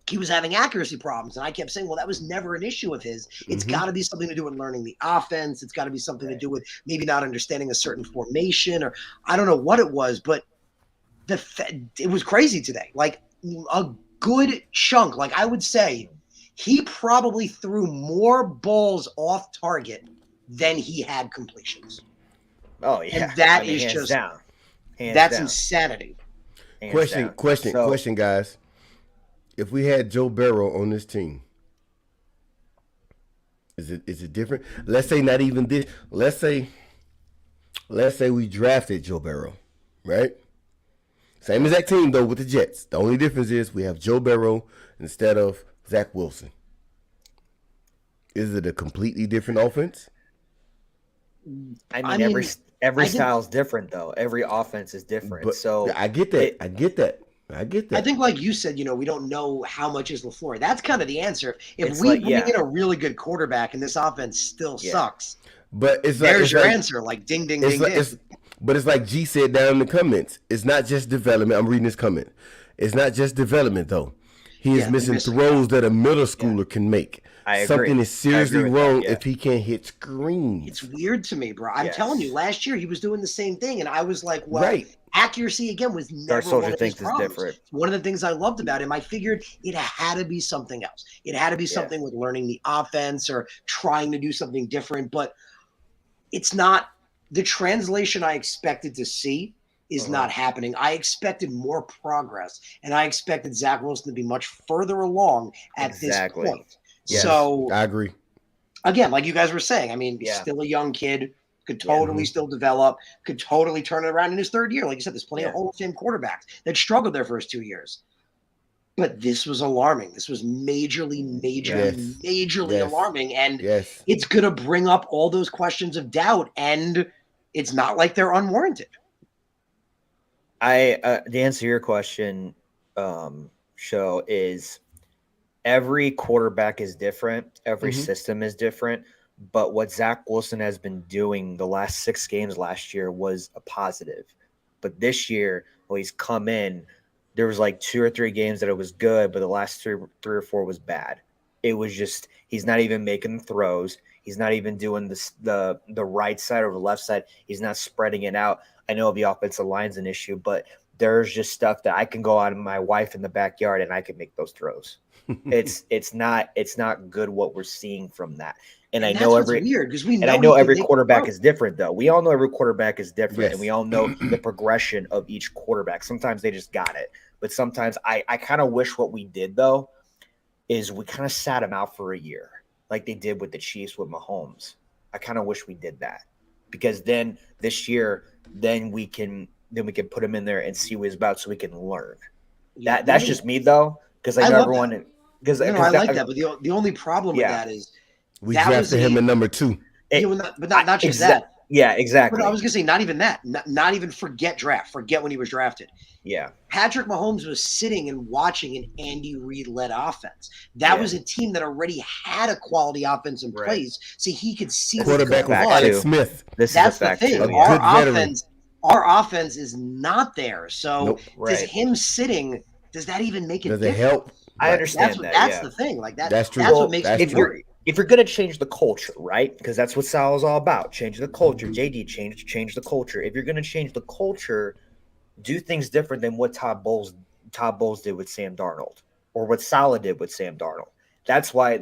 he was having accuracy problems, and I kept saying, well, that was never an issue of his. It's got to be something to do with learning the offense. It's got to be something to do with maybe not understanding a certain formation, or I don't know what it was, but it was crazy today. Like a good chunk. Like I would say he probably threw more balls off target than he had completions. Oh yeah. And that is just that's insanity. Question, guys. If we had Joe Burrow on this team, is it different? Let's say not even this. Let's say we drafted Joe Burrow, right? Same exact team, though, with the Jets. The only difference is we have Joe Burrow instead of Zach Wilson. Is it a completely different offense? I I mean, every mean, every I think style is different though. Every offense is different. But So I get that. it I get that. I get I that. think, like you said, we don't know how much is LaFleur. That's kind of the answer. If it's we like bring yeah, in a really good quarterback and this offense still yeah, sucks, But there's your answer. Like ding, ding, it's ding, like ding. but it's like G said down in the comments. It's not just development. I'm reading this comment. It's not just development though. He is Yeah, they're missing missing. Yeah, throws that a middle yeah. schooler can make. I Something agree. is I agree seriously with that. wrong Yeah. if he can't hit it's screens. weird to me, bro. I'm telling you, Yes. last year he was doing the same thing, and I was like, well, Right. accuracy again was Dark never Soldier one of his thinks it's problems. different. It's one of the things I loved about him. I figured it had to be something else. It had to be Yeah. something with learning the offense or trying to do something different, but it's not the translation I expected to see is not happening. I expected more progress, and I expected Zach Wilson to be much further along at this Exactly. point. Yes. So I agree. again, like you guys were saying, I mean, Yeah. still a young kid, could Yeah. totally still develop, could totally turn it around in his third year. Like you said, there's plenty Yeah. of Hall of Fame quarterbacks that struggled their first 2 years. But this was alarming. This was majorly Yes. alarming. And Yes. it's going to bring up all those questions of doubt. And it's not like they're unwarranted. To answer your question, show is every quarterback is different, every Mhm. system is different. But what Zach Wilson has been doing the last 6 games last year was a positive. But this year, when he's come in, there was like 2 or 3 games that it was good, but the last three or four was bad. It was just he's not even making throws. He's not even doing the right side or the left side. He's not spreading it out. I know the offensive line's an issue, but there's just stuff that I can go out of my wife in the backyard and I can make those throws. It's not good what we're seeing from that. And I And know that's what's every weird because we and I know know he can every make quarterback throws. is different, though. We all know every quarterback is different, and we Yes. all know the progression of each quarterback. Sometimes they just got it, but sometimes I kind of wish what we did though is we kind of sat him out for a year, like they did with the Chiefs with Mahomes. I kind of wish we did that because then this year, then we can put him in there and see what he's about, so we can learn. Yeah, That's just me though, because I I know love that. everyone because No, I like that. But the only problem with yeah. that is We that was drafted him at number 2. not just that. Yeah, But exactly. I was gonna say not even that. Not even forget draft. Forget when he was drafted. Yeah, Patrick Mahomes was sitting and watching an Andy Reid-led offense. That Yeah. was a team that already had a quality offense in Right. place, so he could see This what is Quarterback the was fact, was. Alex too. Smith. this That's is a the fact thing. too. A Yeah. good veteran. Our offense is not there. So Nope. does Right. him sitting? Does that even make a Does it difference? help? I Right. understand That's what. that. That's Yeah. the thing. Like that. That's true. That's Well, what makes that's me if true. you're worry. if you're gonna change the culture, right? Because that's what Sal is all about. Changing the culture. JD change the culture. If you're gonna change the culture, do things different than what Todd Bowles did with Sam Darnold, or what Saleh did with Sam Darnold. That's why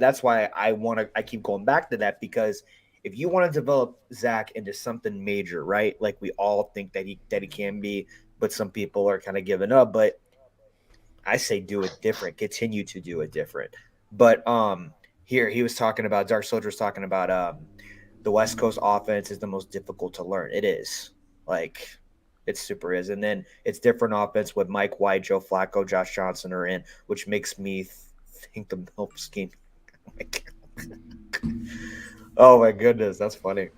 I keep going back to that, because if you want to develop Zach into something major, right? Like we all think that he can be, but some people are kind of giving up. But I say do it different. Continue to do it different. But here he was talking about Dark Soldier was talking about the West Coast offense is the most difficult to learn. It is. Like it super is. And then it's different offense with Mike White, Joe Flacco, Josh Johnson are in, which makes me think the Mills game. Oh my God. Oh my goodness, that's funny.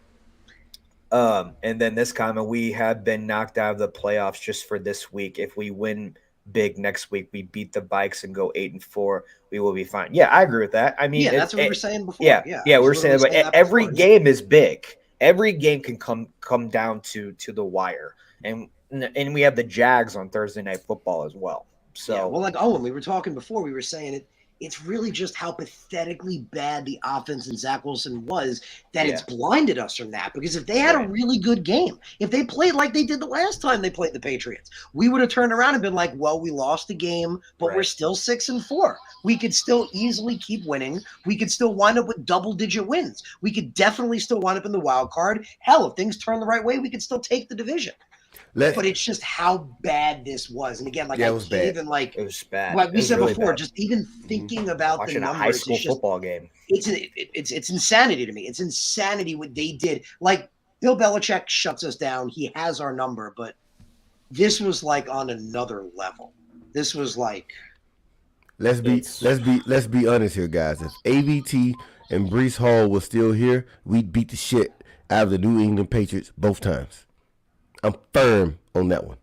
And then this comment, we have been knocked out of the playoffs just for this week. If we win big next week, we beat the Bikes and go 8-4, we will be fine. Yeah, I agree with that. I mean, Yeah, that's what we were saying before. yeah, Yeah, yeah, I we was were saying, literally but that every before, yeah. game is big. Every game can come down to the wire, and we have the Jags on Thursday Night Football as well. So Yeah, well, like Owen, we were talking before. We were saying it. It's really just how pathetically bad the offense in Zach Wilson was that it's blinded us from that. Because if they had a Right. really good game, if they played like they did the last time they played the Patriots, we would have turned around and been like, "Well, we lost the game, but we're Right. still 6-4. We could still easily keep winning. We could still wind up with double-digit wins. We could definitely still wind up in the wild card. Hell, if things turn the right way, we could still take the division." Let's, But it's just how bad this was. And again, like Yeah, I it was can't bad. even like it was bad. like It we was said really before, bad. just even thinking about Watching the a numbers, high school it's just football game. it's insanity to me. It's insanity what they did. Like Bill Belichick shuts us down. He has our number, but this was like on another level. This was like Let's be honest here, guys. If AVT and Brees Hall was still here, we'd beat the shit out of the New England Patriots both times. I'm firm on that one.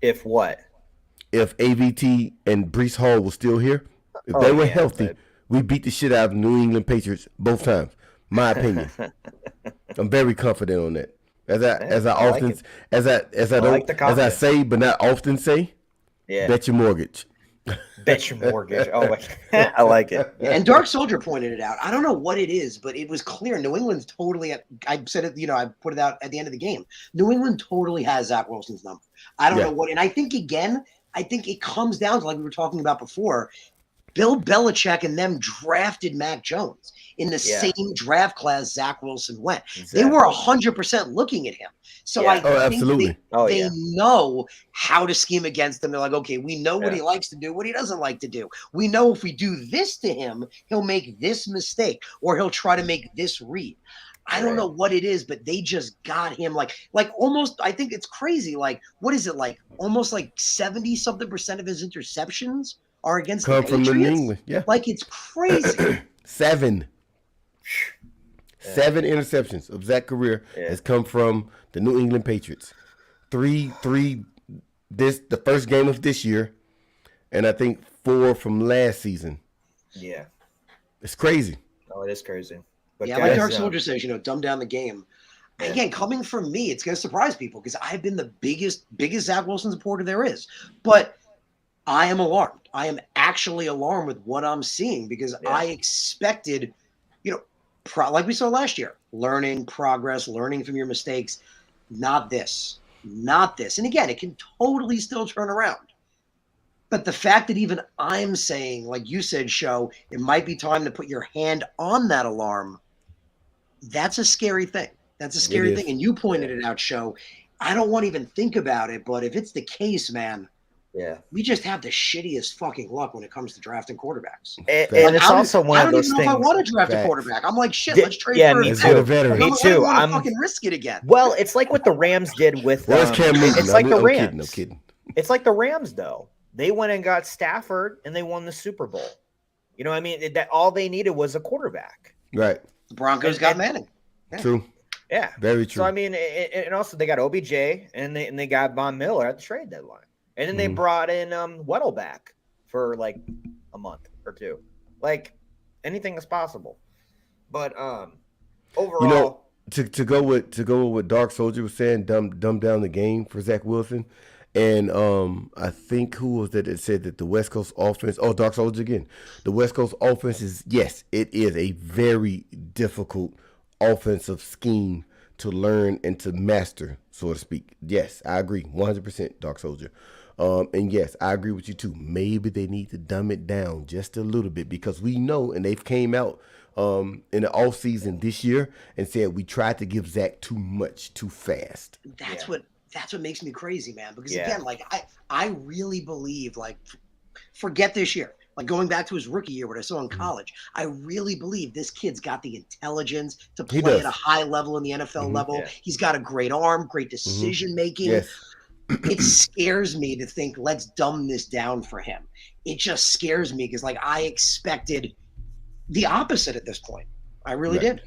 If what? If AVT and Brees Hall was still here, if they were healthy, we beat the shit out of the New England Patriots both times. My opinion. I'm very confident on that. As I say, but not often say. Yeah. Bet your mortgage. Bet your mortgage. Oh, I like it. And Dark Soldier pointed it out. I don't know what it is, but it was clear. New England's totally. I said it. I put it out at the end of the game. New England totally has Zach Wilson's number. I don't know what. And I think it comes down to, like we were talking about before, Bill Belichick and them drafted Mac Jones in the same draft class Zach Wilson went. Exactly. They were 100% looking at him. So I think they know how to scheme against him. They're like, okay, we know what he likes to do, what he doesn't like to do. We know if we do this to him, he'll make this mistake or he'll try to make this read. I don't know what it is, but they just got him like almost, I think it's crazy. Like, what is it like? Almost like 70-something% of his interceptions are against the Patriots. From New England. Yeah. Like, it's crazy. 7 interceptions of Zach's career has come from the New England Patriots. 3 the first game of this year, and I think 4 from last season. Yeah. It's crazy. Oh, it is crazy. But guys, like Dark Soldier says, dumb down the game. Again, coming from me, it's going to surprise people because I've been the biggest Zach Wilson supporter there is. But I am alarmed. I am actually alarmed with what I'm seeing because I expected, like we saw last year, learning, progress, learning from your mistakes. Not this. And again, it can totally still turn around. But the fact that even I'm saying, like you said, Show, it might be time to put your hand on that alarm, that's a scary thing. That's a scary thing. And you pointed it out, Show. I don't want to even think about it, but if it's the case, man, we just have the shittiest fucking luck when it comes to drafting quarterbacks. And it's also one of those things. I don't even know if I want to draft a quarterback. I'm like, shit, let's trade for a veteran. Me too. I'm fucking risk it again. Well, it's like what the Rams did with. It's like the Rams. I'm kidding. It's like the Rams, though. They went and got Stafford, and they won the Super Bowl. You know what I mean? That all they needed was a quarterback. Right. The Broncos got Manning. Yeah. True. Yeah. Very true. So, I mean, and also they got OBJ, and they got Von Miller at the trade deadline. And then they brought in Weddle back for like a month or two. Like, anything is possible. But overall, to go with what Dark Soldier was saying, dumb down the game for Zach Wilson. And I think who was that said that the West Coast offense, Dark Soldier again. The West Coast offense is, yes, it is a very difficult offensive scheme to learn and to master, so to speak. Yes, I agree 100%, Dark Soldier. And yes, I agree with you too. Maybe they need to dumb it down just a little bit because we know, and they've came out in the offseason this year and said we tried to give Zach too much too fast. That's what makes me crazy, man. Because again, like I really believe, like, forget this year. Like going back to his rookie year, what I saw in college, I really believe this kid's got the intelligence to play at a high level in the NFL level. Yeah. He's got a great arm, great decision making. Yes. It scares me to think, let's dumb this down for him. It just scares me because, like, I expected the opposite at this point. I really did.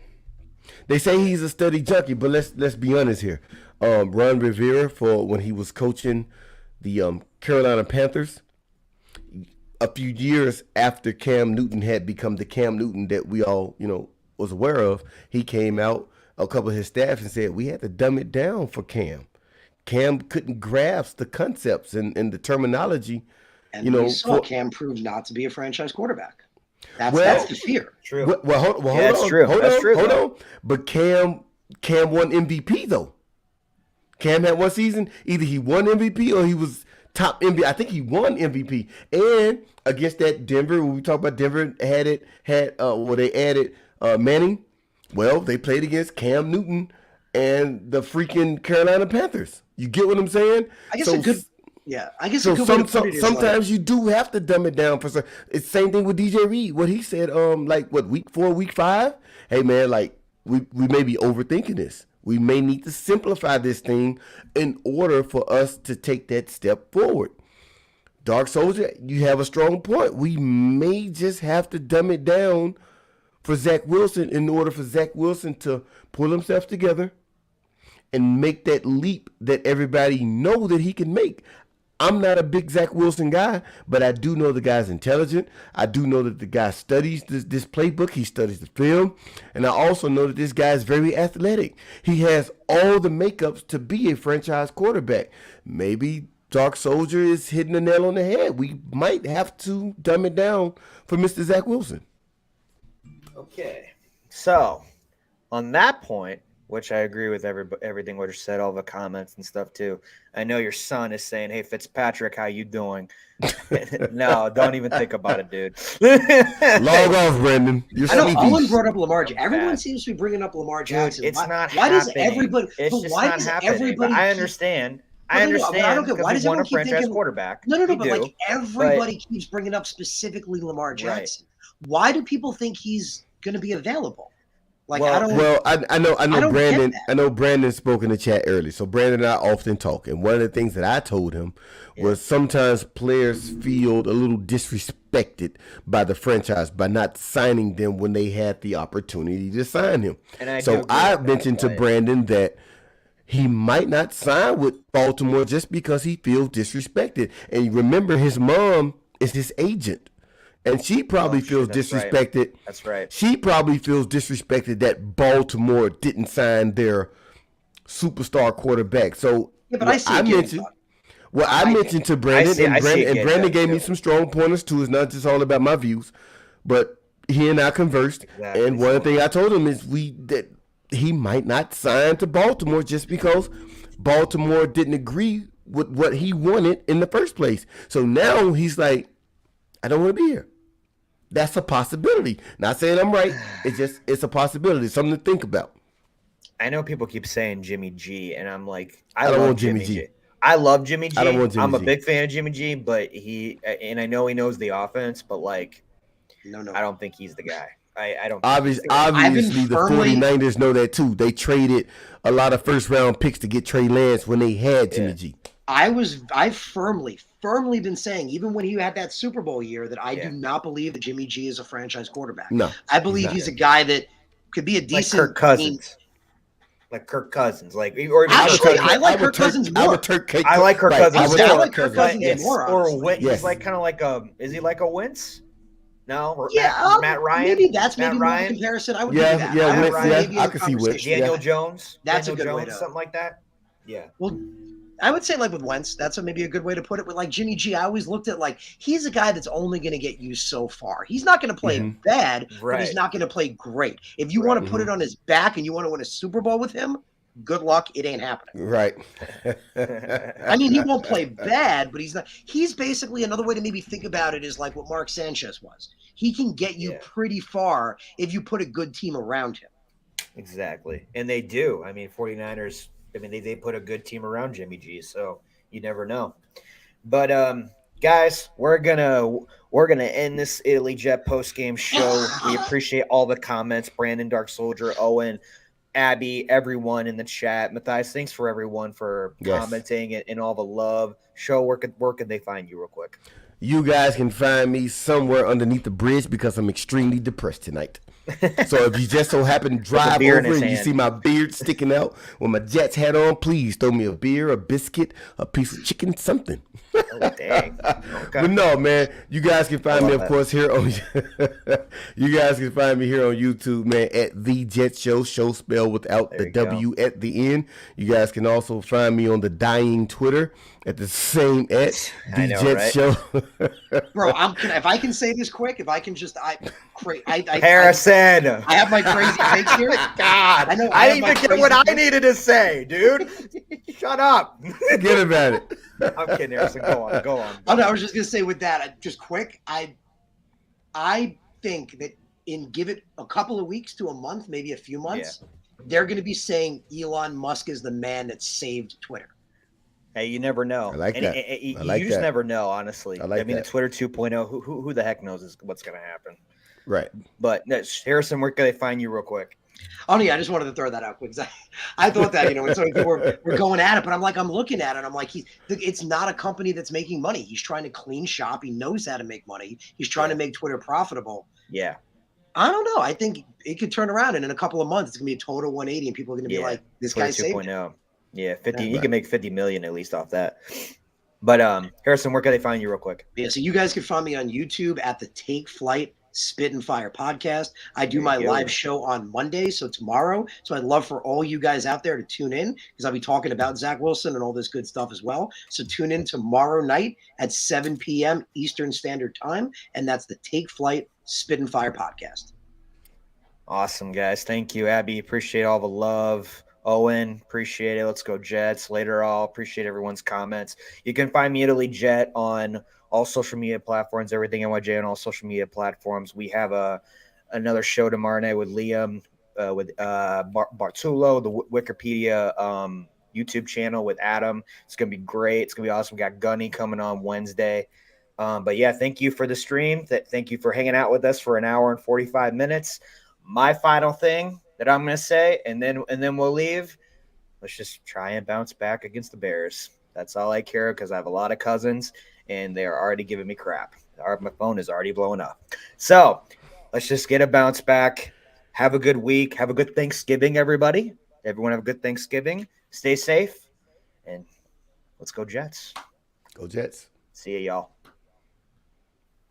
They say he's a study junkie, but let's be honest here. Ron Rivera, for when he was coaching the Carolina Panthers, a few years after Cam Newton had become the Cam Newton that we all, was aware of, he came out, a couple of his staff, and said we had to dumb it down for Cam. Cam couldn't grasp the concepts and the terminology. And we saw Cam proved not to be a franchise quarterback. That's the fear. True. Hold on. But Cam won MVP though. Cam had one season. Either he won MVP or he was top MVP. I think he won MVP. And against that Denver, when we talk about Denver, they added Manning. Well, they played against Cam Newton and the freaking Carolina Panthers. You get what I'm saying? I guess sometimes you do have to dumb it down for some. It's the same thing with DJ Reed. What he said, week 4, week 5? Hey man, like we may be overthinking this. We may need to simplify this thing in order for us to take that step forward. Dark Soldier, you have a strong point. We may just have to dumb it down for Zach Wilson in order for Zach Wilson to pull himself together and make that leap that everybody know that he can make. I'm not a big Zach Wilson guy, but I do know the guy's intelligent. I do know that the guy studies this playbook. He studies the film. And I also know that this guy is very athletic. He has all the makeups to be a franchise quarterback. Maybe Dark Soldier is hitting the nail on the head. We might have to dumb it down for Mr. Zach Wilson. Okay. So, on that point, which I agree with everything what you said, all the comments and stuff too. I know your son is saying, "Hey Fitzpatrick, how you doing?" No, don't even think about it, dude. Log off, Brandon. You're I know sleepy. Owen brought up Lamar. Everyone seems to be bringing up Lamar Jackson. Dude, it's not why happening. does everybody? It's just why not does happening. everybody? I understand. But I understand. I don't get why does we want a everyone keep franchise thinking quarterback? No, We but do, like everybody keeps bringing up specifically Lamar Jackson. Right. Why do people think he's going to be available? Like well, I don't. Well, I know Brandon. I know Brandon spoke in the chat early, so Brandon and I often talk. And one of the things that I told him was sometimes players feel a little disrespected by the franchise by not signing them when they had the opportunity to sign him. And I mentioned to Brandon that he might not sign with Baltimore just because he feels disrespected. And remember, his mom is his agent. And she probably feels disrespected. Right. That's right. She probably feels disrespected that Baltimore didn't sign their superstar quarterback. So but I mentioned to Brandon, and Brandon gave me some strong pointers too. It's not just all about my views, but he and I conversed. Exactly. And one thing I told him is that he might not sign to Baltimore just because Baltimore didn't agree with what he wanted in the first place. So now he's like, I don't want to be here. That's a possibility. Not saying I'm right. It's a possibility. Something to think about. I know people keep saying Jimmy G, and I'm like, I don't want Jimmy G. I love Jimmy G. I don't want Jimmy I'm a G. big fan of Jimmy G, but I know he knows the offense, but like, no, I don't think he's the guy. I don't. Obviously, the 49ers know that too. They traded a lot of first round picks to get Trey Lance when they had Jimmy G. I've firmly been saying, even when he had that Super Bowl year, that I do not believe that Jimmy G is a franchise quarterback. No, I believe he's a guy that could be a decent like Kirk Cousins. Like Kirk Cousins, actually, I like Kirk Cousins more. I like Kirk Cousins. I like Kirk Cousins more. Or he's like kind of like is he like a Wentz? No, or Matt Ryan. Maybe that's maybe more a comparison. I would do that. I can see Wentz. Daniel Jones. That's a good way to something like that. Yeah. Well, I would say like with Wentz, that's maybe a good way to put it. With like Jimmy G, I always looked at like he's a guy that's only going to get used so far. He's not going to play bad, but he's not going to play great. If you want to put it on his back and you want to win a Super Bowl with him, good luck. It ain't happening. Right. I mean, he won't play bad, but he's not. He's basically another way to maybe think about it is like what Mark Sanchez was. He can get you pretty far if you put a good team around him. Exactly. And they do. I mean, 49ers, they put a good team around Jimmy G, so you never know. But guys, we're gonna end this Italy Jet post-game show. We appreciate all the comments. Brandon, Dark Soldier, Owen, Abby, everyone in the chat. Matthias, thanks for everyone for commenting and all the love. Show, where could they find you real quick? You guys can find me somewhere underneath the bridge because I'm extremely depressed tonight. So if you just so happen to drive over and you see my beard sticking out with my Jets hat on, please throw me a beer, a biscuit, a piece of chicken, something. Oh, dang. Okay. But no, man, you guys can find me, of course, here on you guys can find me here on YouTube, man, at The Jet Show spelled without the W at the end. You guys can also find me on the dying Twitter at the same at The Jet Show. Bro, if I can say this quick, if I can just Harrison. I have my crazy takes here. God, I didn't even get what I needed to say, dude. Shut up. Forget about it. I'm kidding, Harrison. Go on. Oh, no, I was just gonna say with that, just quick. I think that give it a couple of weeks to a month, maybe a few months, they're going to be saying Elon Musk is the man that saved Twitter. Hey, you never know. I like that. You just never know, honestly. I mean, the Twitter 2.0, who the heck knows what's going to happen. Right. But Harrison, where can they find you real quick? Oh yeah, I just wanted to throw that out quick. I thought that, when so many people were going at it, but I'm looking at it. I'm like, it's not a company that's making money. He's trying to clean shop. He knows how to make money. He's trying to make Twitter profitable. Yeah. I don't know. I think it could turn around, and in a couple of months, it's gonna be a total 180, and people are gonna be like, "This guy saved it." 2.0. Yeah, 50. Yeah, You can make 50 million at least off that. But Harrison, where can they find you real quick? Yeah, so you guys can find me on YouTube at the Take Flight Spit and Fire podcast. I do There my you go. live show on Monday, so tomorrow. So I'd love for all you guys out there to tune in because I'll be talking about Zach Wilson and all this good stuff as well. So tune in tomorrow night at 7 p.m. Eastern Standard Time, and that's the Take Flight Spit and Fire podcast. Awesome, guys. Thank you, Abby. Appreciate all the love. Owen, appreciate it. Let's go Jets. Later, all appreciate everyone's comments. You can find me Italy Jet on all social media platforms, everything NYJ on all social media platforms. We have another show tomorrow night with Liam, with Bartulo, the Wikipedia YouTube channel with Adam. It's gonna be great. It's gonna be awesome. We got Gunny coming on Wednesday. But yeah, thank you for the stream. Thank you for hanging out with us for an hour and 45 minutes. My final thing that I'm going to say, and then we'll leave. Let's just try and bounce back against the Bears. That's all I care because I have a lot of cousins, and they are already giving me crap. My phone is already blowing up. So let's just get a bounce back. Have a good week. Have a good Thanksgiving, everybody. Everyone have a good Thanksgiving. Stay safe, and let's go Jets. Go Jets. See ya, y'all.